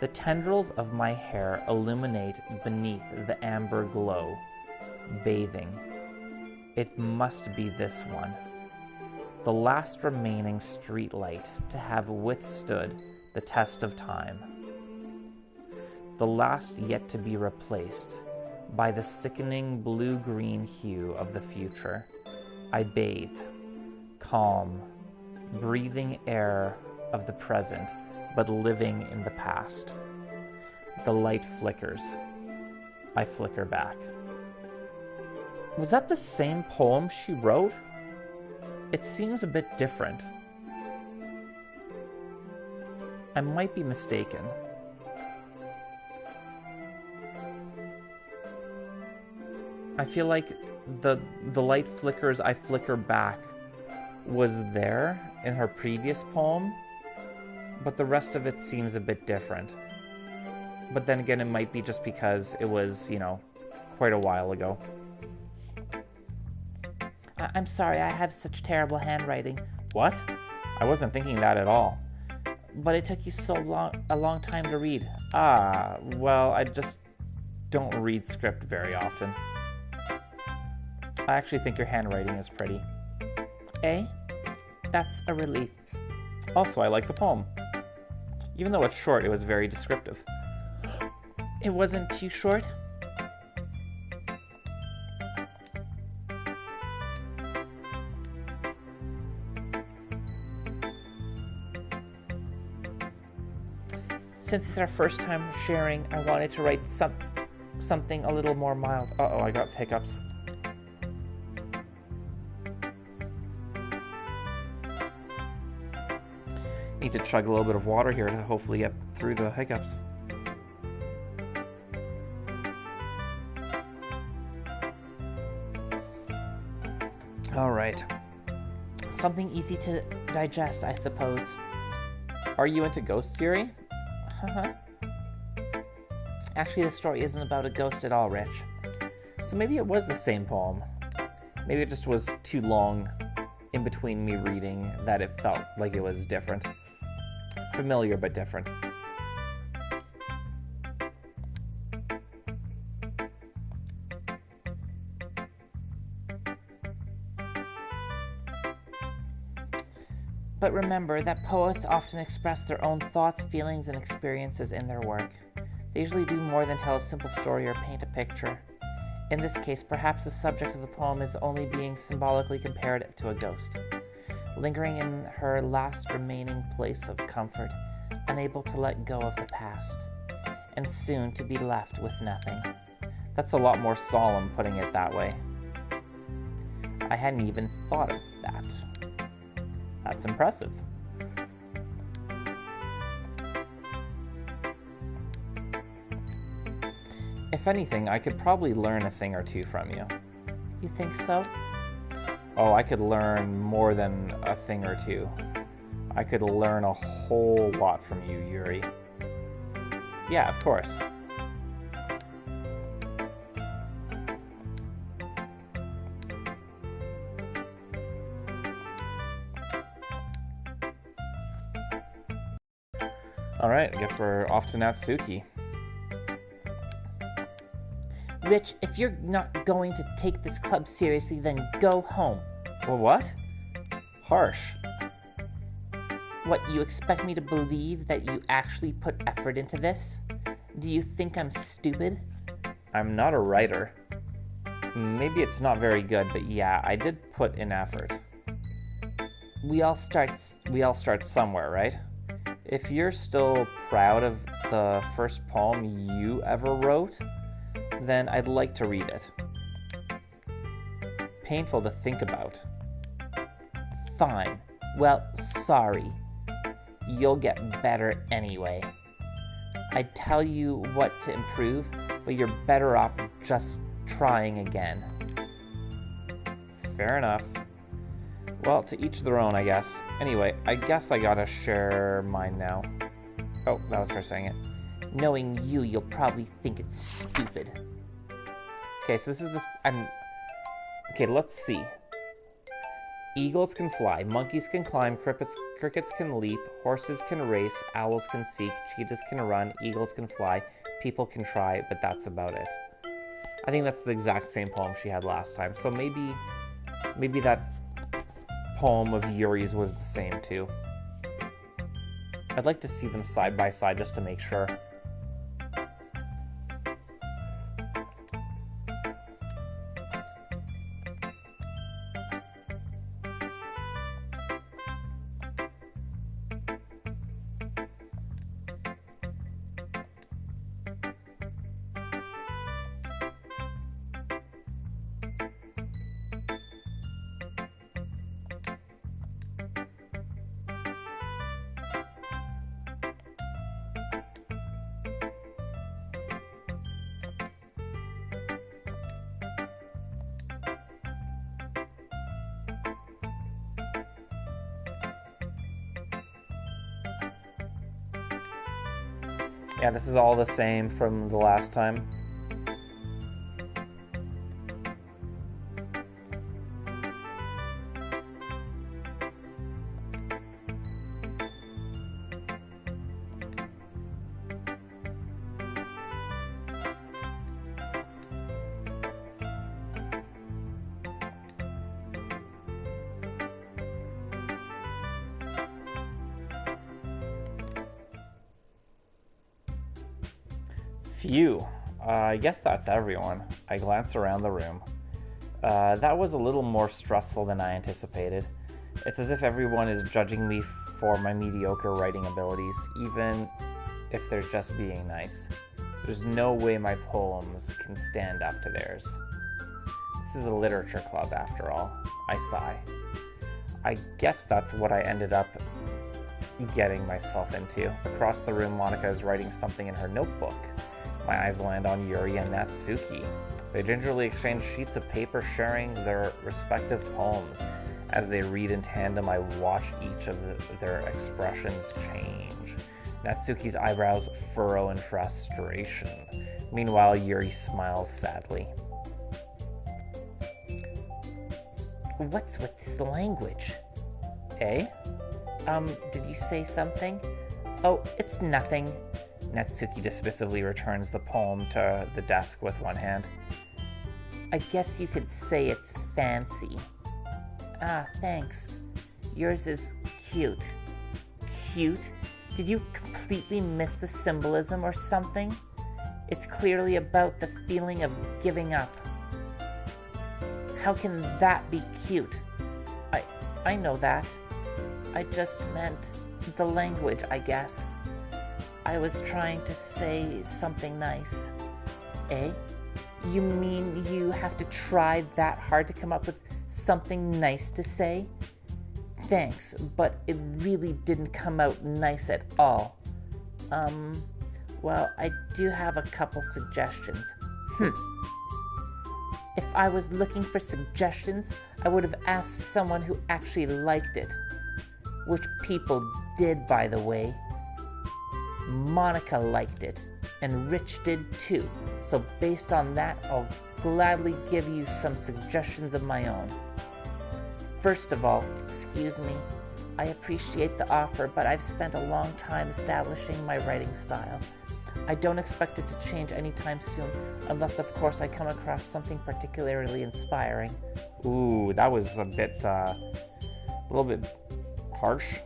The tendrils of my hair illuminate beneath the amber glow. Bathing. It must be this one. The last remaining streetlight to have withstood the test of time. The last yet to be replaced by the sickening blue-green hue of the future. I bathe, calm, breathing air of the present, but living in the past. The light flickers. I flicker back. Was that the same poem she wrote? It seems a bit different. I might be mistaken. I feel like the light flickers, I flicker back was there in her previous poem, but the rest of it seems a bit different. But then again, it might be just because it was, quite a while ago. I'm sorry, I have such terrible handwriting. What? I wasn't thinking that at all. But it took you a long time to read. Well, I just don't read script very often. I actually think your handwriting is pretty. Eh? That's a relief. Also, I like the poem. Even though it's short, it was very descriptive. It wasn't too short? Since it's our first time sharing, I wanted to write something a little more mild. Uh-oh, I got hiccups. Need to chug a little bit of water here to hopefully get through the hiccups. All right. Something easy to digest, I suppose. Are you into ghosts, Yuri? Uh-huh. Actually, the story isn't about a ghost at all, Rich. So maybe it was the same poem. Maybe it just was too long in between me reading that it felt like it was different. Familiar, but different. But remember that poets often express their own thoughts, feelings, and experiences in their work. They usually do more than tell a simple story or paint a picture. In this case, perhaps the subject of the poem is only being symbolically compared to a ghost, lingering in her last remaining place of comfort, unable to let go of the past, and soon to be left with nothing. That's a lot more solemn putting it that way. I hadn't even thought of that. That's impressive. If anything, I could probably learn a thing or two from you. You think so? Oh, I could learn more than a thing or two. I could learn a whole lot from you, Yuri. Yeah, of course. Alright, I guess we're off to Natsuki. Rich, if you're not going to take this club seriously, then go home. Well, what? Harsh. What, you expect me to believe that you actually put effort into this? Do you think I'm stupid? I'm not a writer. Maybe it's not very good, but yeah, I did put in effort. We all start somewhere, right? If you're still proud of the first poem you ever wrote, then I'd like to read it. Painful to think about. Fine. Well, sorry. You'll get better anyway. I'd tell you what to improve, but you're better off just trying again. Fair enough. Well, to each their own, I guess. Anyway, I guess I gotta share mine now. Oh, that was her saying it. Knowing you, you'll probably think it's stupid. Okay, so this is Okay, let's see. Eagles can fly, monkeys can climb, crickets can leap, horses can race, owls can seek, cheetahs can run, eagles can fly, people can try, but that's about it. I think that's the exact same poem she had last time, so maybe that poem of Yuri's was the same too. I'd like to see them side by side just to make sure. Yeah, this is all the same from the last time. Phew. I guess that's everyone. I glance around the room. That was a little more stressful than I anticipated. It's as if everyone is judging me for my mediocre writing abilities, even if they're just being nice. There's no way my poems can stand up to theirs. This is a literature club, after all. I sigh. I guess that's what I ended up getting myself into. Across the room, Monica is writing something in her notebook. My eyes land on Yuri and Natsuki. They gingerly exchange sheets of paper, sharing their respective poems. As they read in tandem, I watch each of their expressions change. Natsuki's eyebrows furrow in frustration. Meanwhile, Yuri smiles sadly. What's with this language? Eh? Did you say something? Oh, it's nothing. Natsuki dismissively returns the poem to the desk with one hand. I guess you could say it's fancy. Ah, thanks. Yours is cute. Cute? Did you completely miss the symbolism or something? It's clearly about the feeling of giving up. How can that be cute? I know that. I just meant the language, I guess. I was trying to say something nice. Eh? You mean you have to try that hard to come up with something nice to say? Thanks, but it really didn't come out nice at all. Well, I do have a couple suggestions. If I was looking for suggestions, I would have asked someone who actually liked it. Which people did, by the way. Monica liked it, and Rich did too. So based on that, I'll gladly give you some suggestions of my own. First of all, excuse me, I appreciate the offer, but I've spent a long time establishing my writing style. I don't expect it to change anytime soon, unless of course I come across something particularly inspiring. Ooh, that was a little bit harsh.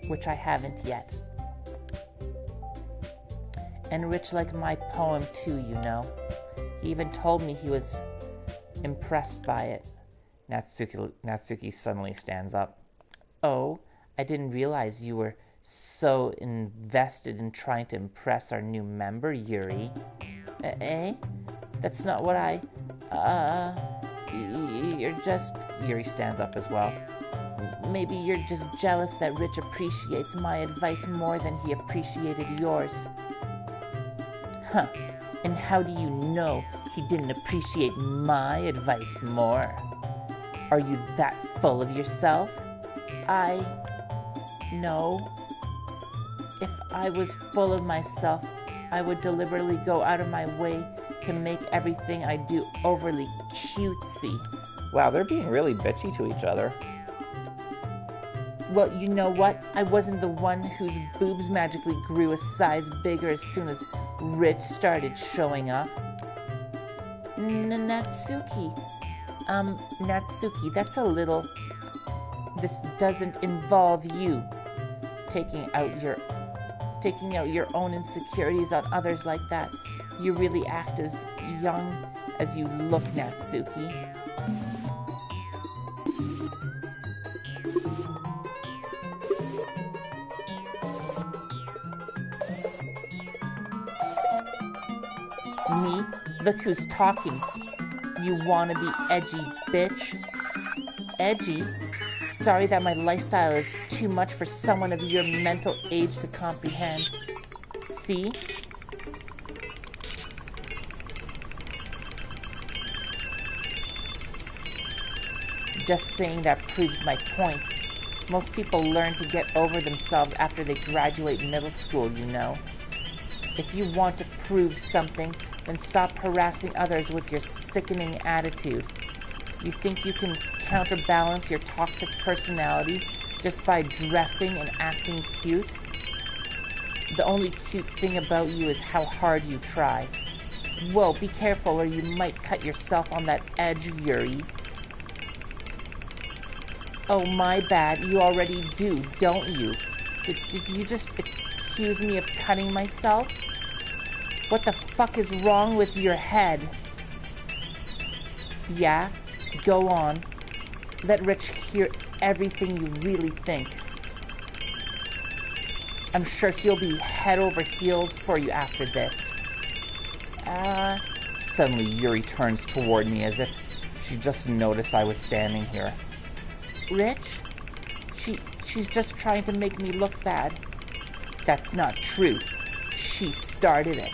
Which I haven't yet. And Rich liked my poem too, you know. He even told me he was impressed by it. Natsuki suddenly stands up. Oh, I didn't realize you were so invested in trying to impress our new member, Yuri. Eh? That's not what you're just... Yuri stands up as well. Maybe you're just jealous that Rich appreciates my advice more than he appreciated yours. Huh, and how do you know he didn't appreciate my advice more? Are you that full of yourself? No. If I was full of myself, I would deliberately go out of my way to make everything I do overly cutesy. Wow, they're being really bitchy to each other. Well, you know what? I wasn't the one whose boobs magically grew a size bigger as soon as Rich started showing up. Natsuki, that's a little... This doesn't involve you taking out your own insecurities on others like that. You really act as young as you look, Natsuki. Me? Look who's talking. You wanna be edgy, bitch. Edgy? Sorry that my lifestyle is too much for someone of your mental age to comprehend. See? Just saying that proves my point. Most people learn to get over themselves after they graduate middle school, you know. If you want to prove something, then stop harassing others with your sickening attitude. You think you can counterbalance your toxic personality just by dressing and acting cute? The only cute thing about you is how hard you try. Whoa, be careful or you might cut yourself on that edge, Yuri. Oh, my bad, you already do, don't you? Did you just accuse me of cutting myself? What the fuck is wrong with your head? Yeah? Go on. Let Rich hear everything you really think. I'm sure he'll be head over heels for you after this. Suddenly Yuri turns toward me as if she just noticed I was standing here. Rich? She's just trying to make me look bad. That's not true. She started it.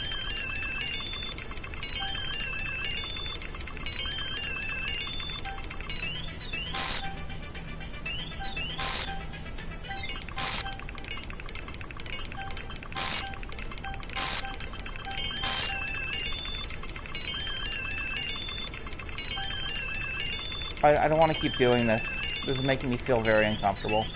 I don't want to keep doing this. This is making me feel very uncomfortable.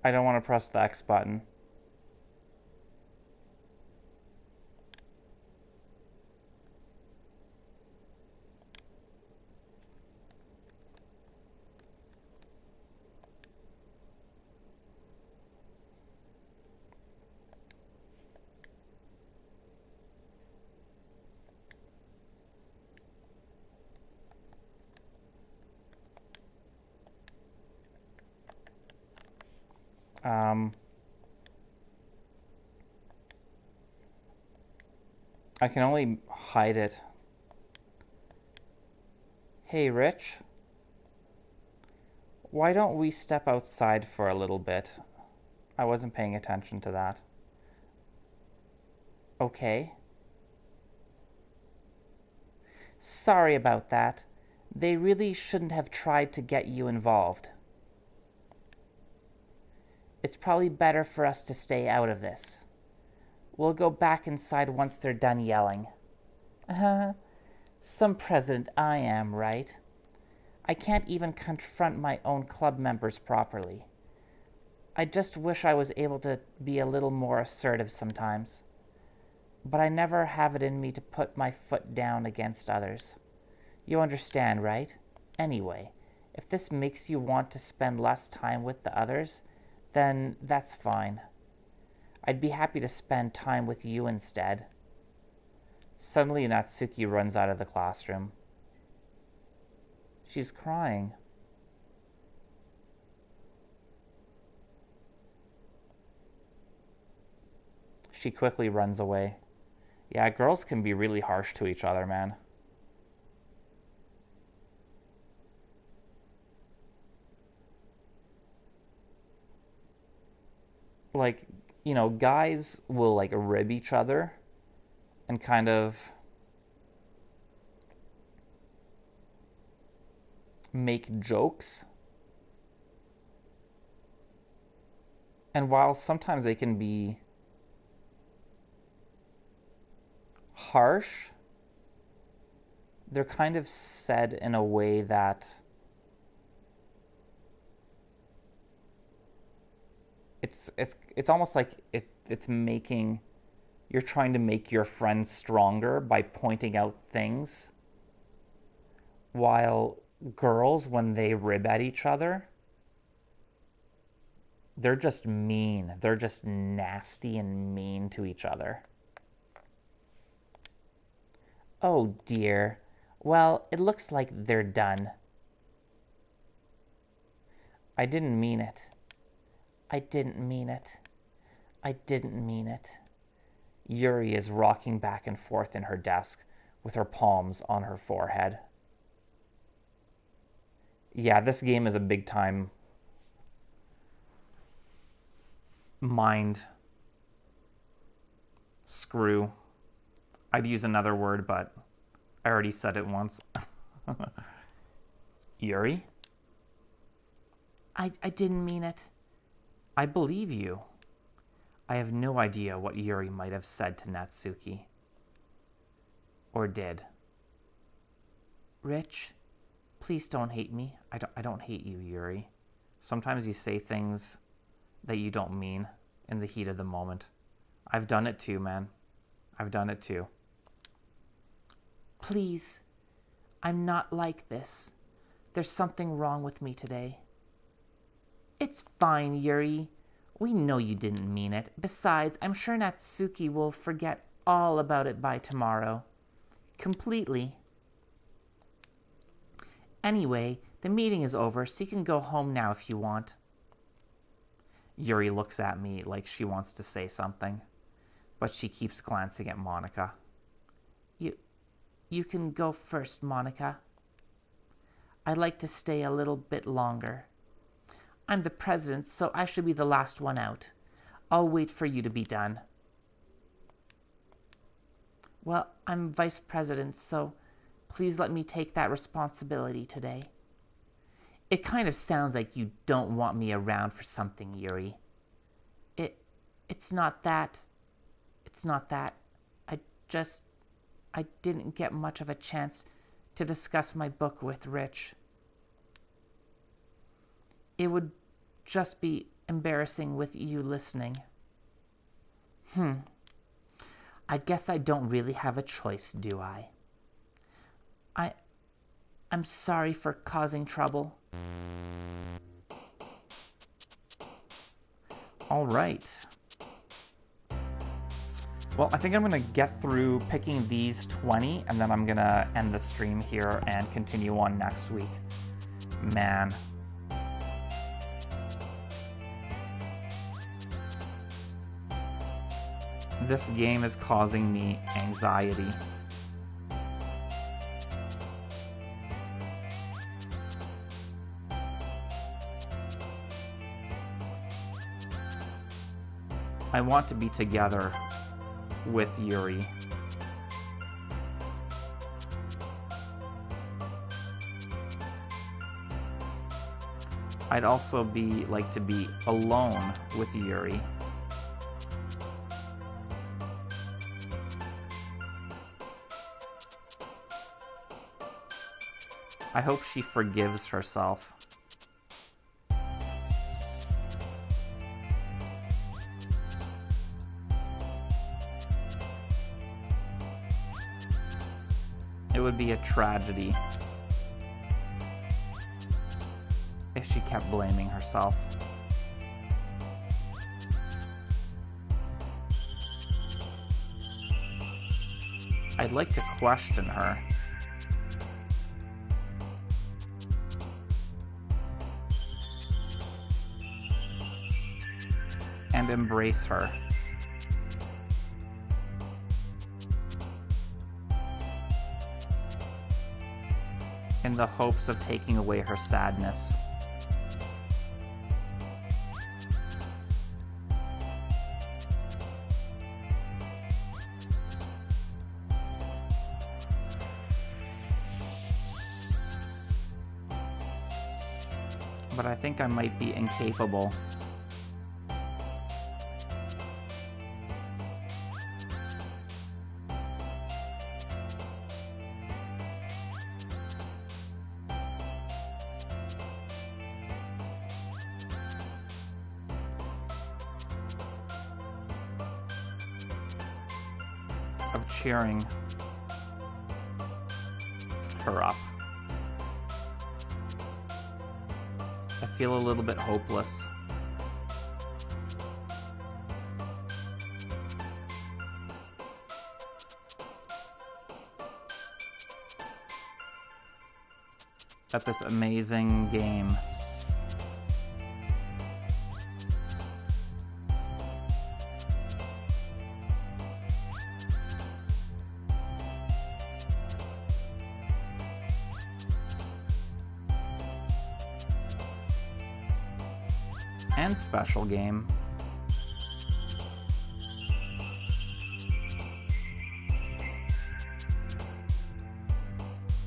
I don't want to press the X button. I can only hide it. Hey, Rich, why don't we step outside for a little bit? I wasn't paying attention to that. Okay. Sorry about that. They really shouldn't have tried to get you involved. It's probably better for us to stay out of this. We'll go back inside once they're done yelling. Some president I am, right? I can't even confront my own club members properly. I just wish I was able to be a little more assertive sometimes. But I never have it in me to put my foot down against others. You understand, right? Anyway, if this makes you want to spend less time with the others, then that's fine. I'd be happy to spend time with you instead. Suddenly, Natsuki runs out of the classroom. She's crying. She quickly runs away. Yeah, girls can be really harsh to each other, man. Like, guys will like rib each other and kind of make jokes. And while sometimes they can be harsh, they're kind of said in a way that it's almost like it's making you're trying to make your friends stronger by pointing out things, while girls, when they rib at each other, they're just mean. They're just nasty and mean to each other. Oh dear. Well, it looks like they're done. I didn't mean it. I didn't mean it. I didn't mean it. Yuri is rocking back and forth in her desk with her palms on her forehead. Yeah, this game is a big time mind screw. I'd use another word, but I already said it once. Yuri? I didn't mean it. I believe you. I have no idea what Yuri might have said to Natsuki. Or did. Rich, please don't hate me. I don't hate you, Yuri. Sometimes you say things that you don't mean in the heat of the moment. I've done it too, man. I've done it too. Please, I'm not like this. There's something wrong with me today. It's fine, Yuri. We know you didn't mean it. Besides, I'm sure Natsuki will forget all about it by tomorrow. Completely. Anyway, the meeting is over, so you can go home now if you want. Yuri looks at me like she wants to say something, but she keeps glancing at Monika. You can go first, Monika. I'd like to stay a little bit longer. I'm the president, so I should be the last one out. I'll wait for you to be done. Well, I'm vice president, so please let me take that responsibility today. It kind of sounds like you don't want me around for something, Yuri. It's not that. It's not that. I didn't get much of a chance to discuss my book with Rich. It would just be embarrassing with you listening. I guess I don't really have a choice, do I? I'm sorry for causing trouble. All right. Well, I think I'm going to get through picking these 20, and then I'm going to end the stream here and continue on next week. Man. This game is causing me anxiety. I want to be together with Yuri. I'd also like to be alone with Yuri. I hope she forgives herself. It would be a tragedy if she kept blaming herself. I'd like to question her. And embrace her. In the hopes of taking away her sadness. But I think I might be incapable. Of cheering her up. I feel a little bit hopeless. At this amazing game. And special game.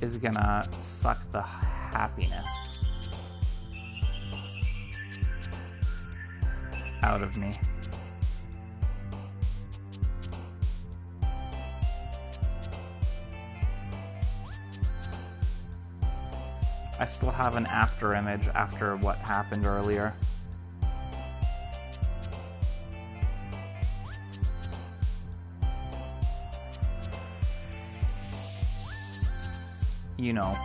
Is gonna suck the happiness out of me. I still have an after image after what happened earlier. You know.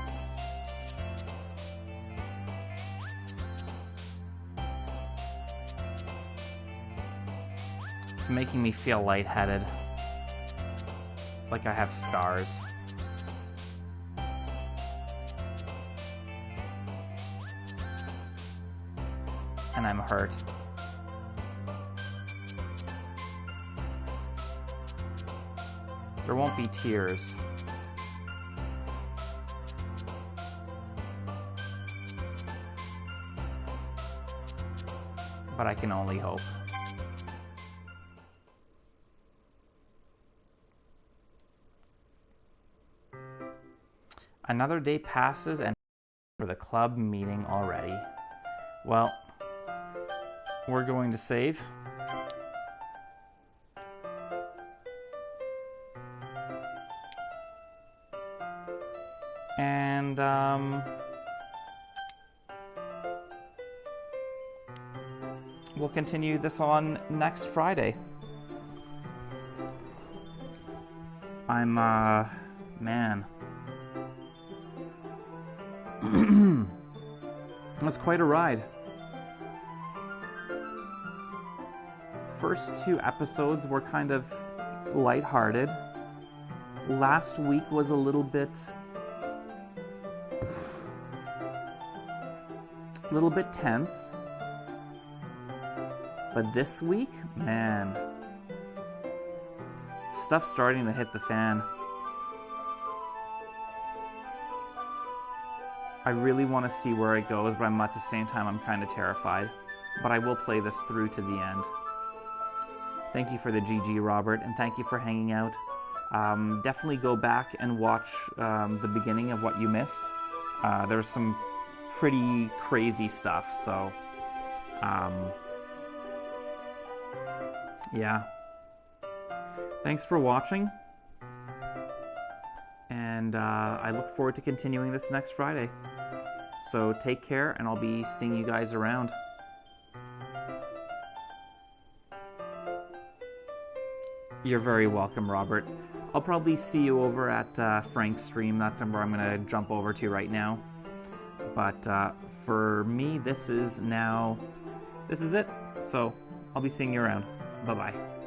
It's making me feel lightheaded. Like I have scars. And I'm hurt. There won't be tears. But I can only hope. Another day passes and for the club meeting already. Well, we're going to save. And we'll continue this on next Friday. I'm, man. It was quite a ride. First 2 episodes were kind of lighthearted. Last week was a little bit tense. But this week, man, stuff's starting to hit the fan. I really want to see where it goes, but at the same time, I'm kind of terrified. But I will play this through to the end. Thank you for the GG, Robert, and thank you for hanging out. Definitely go back and watch the beginning of what you missed. There's some pretty crazy stuff, so yeah. Thanks for watching, and I look forward to continuing this next Friday. So take care, and I'll be seeing you guys around. You're very welcome, Robert. I'll probably see you over at Frank's stream. That's where I'm going to jump over to right now. But for me, this is it. So I'll be seeing you around. Bye-bye.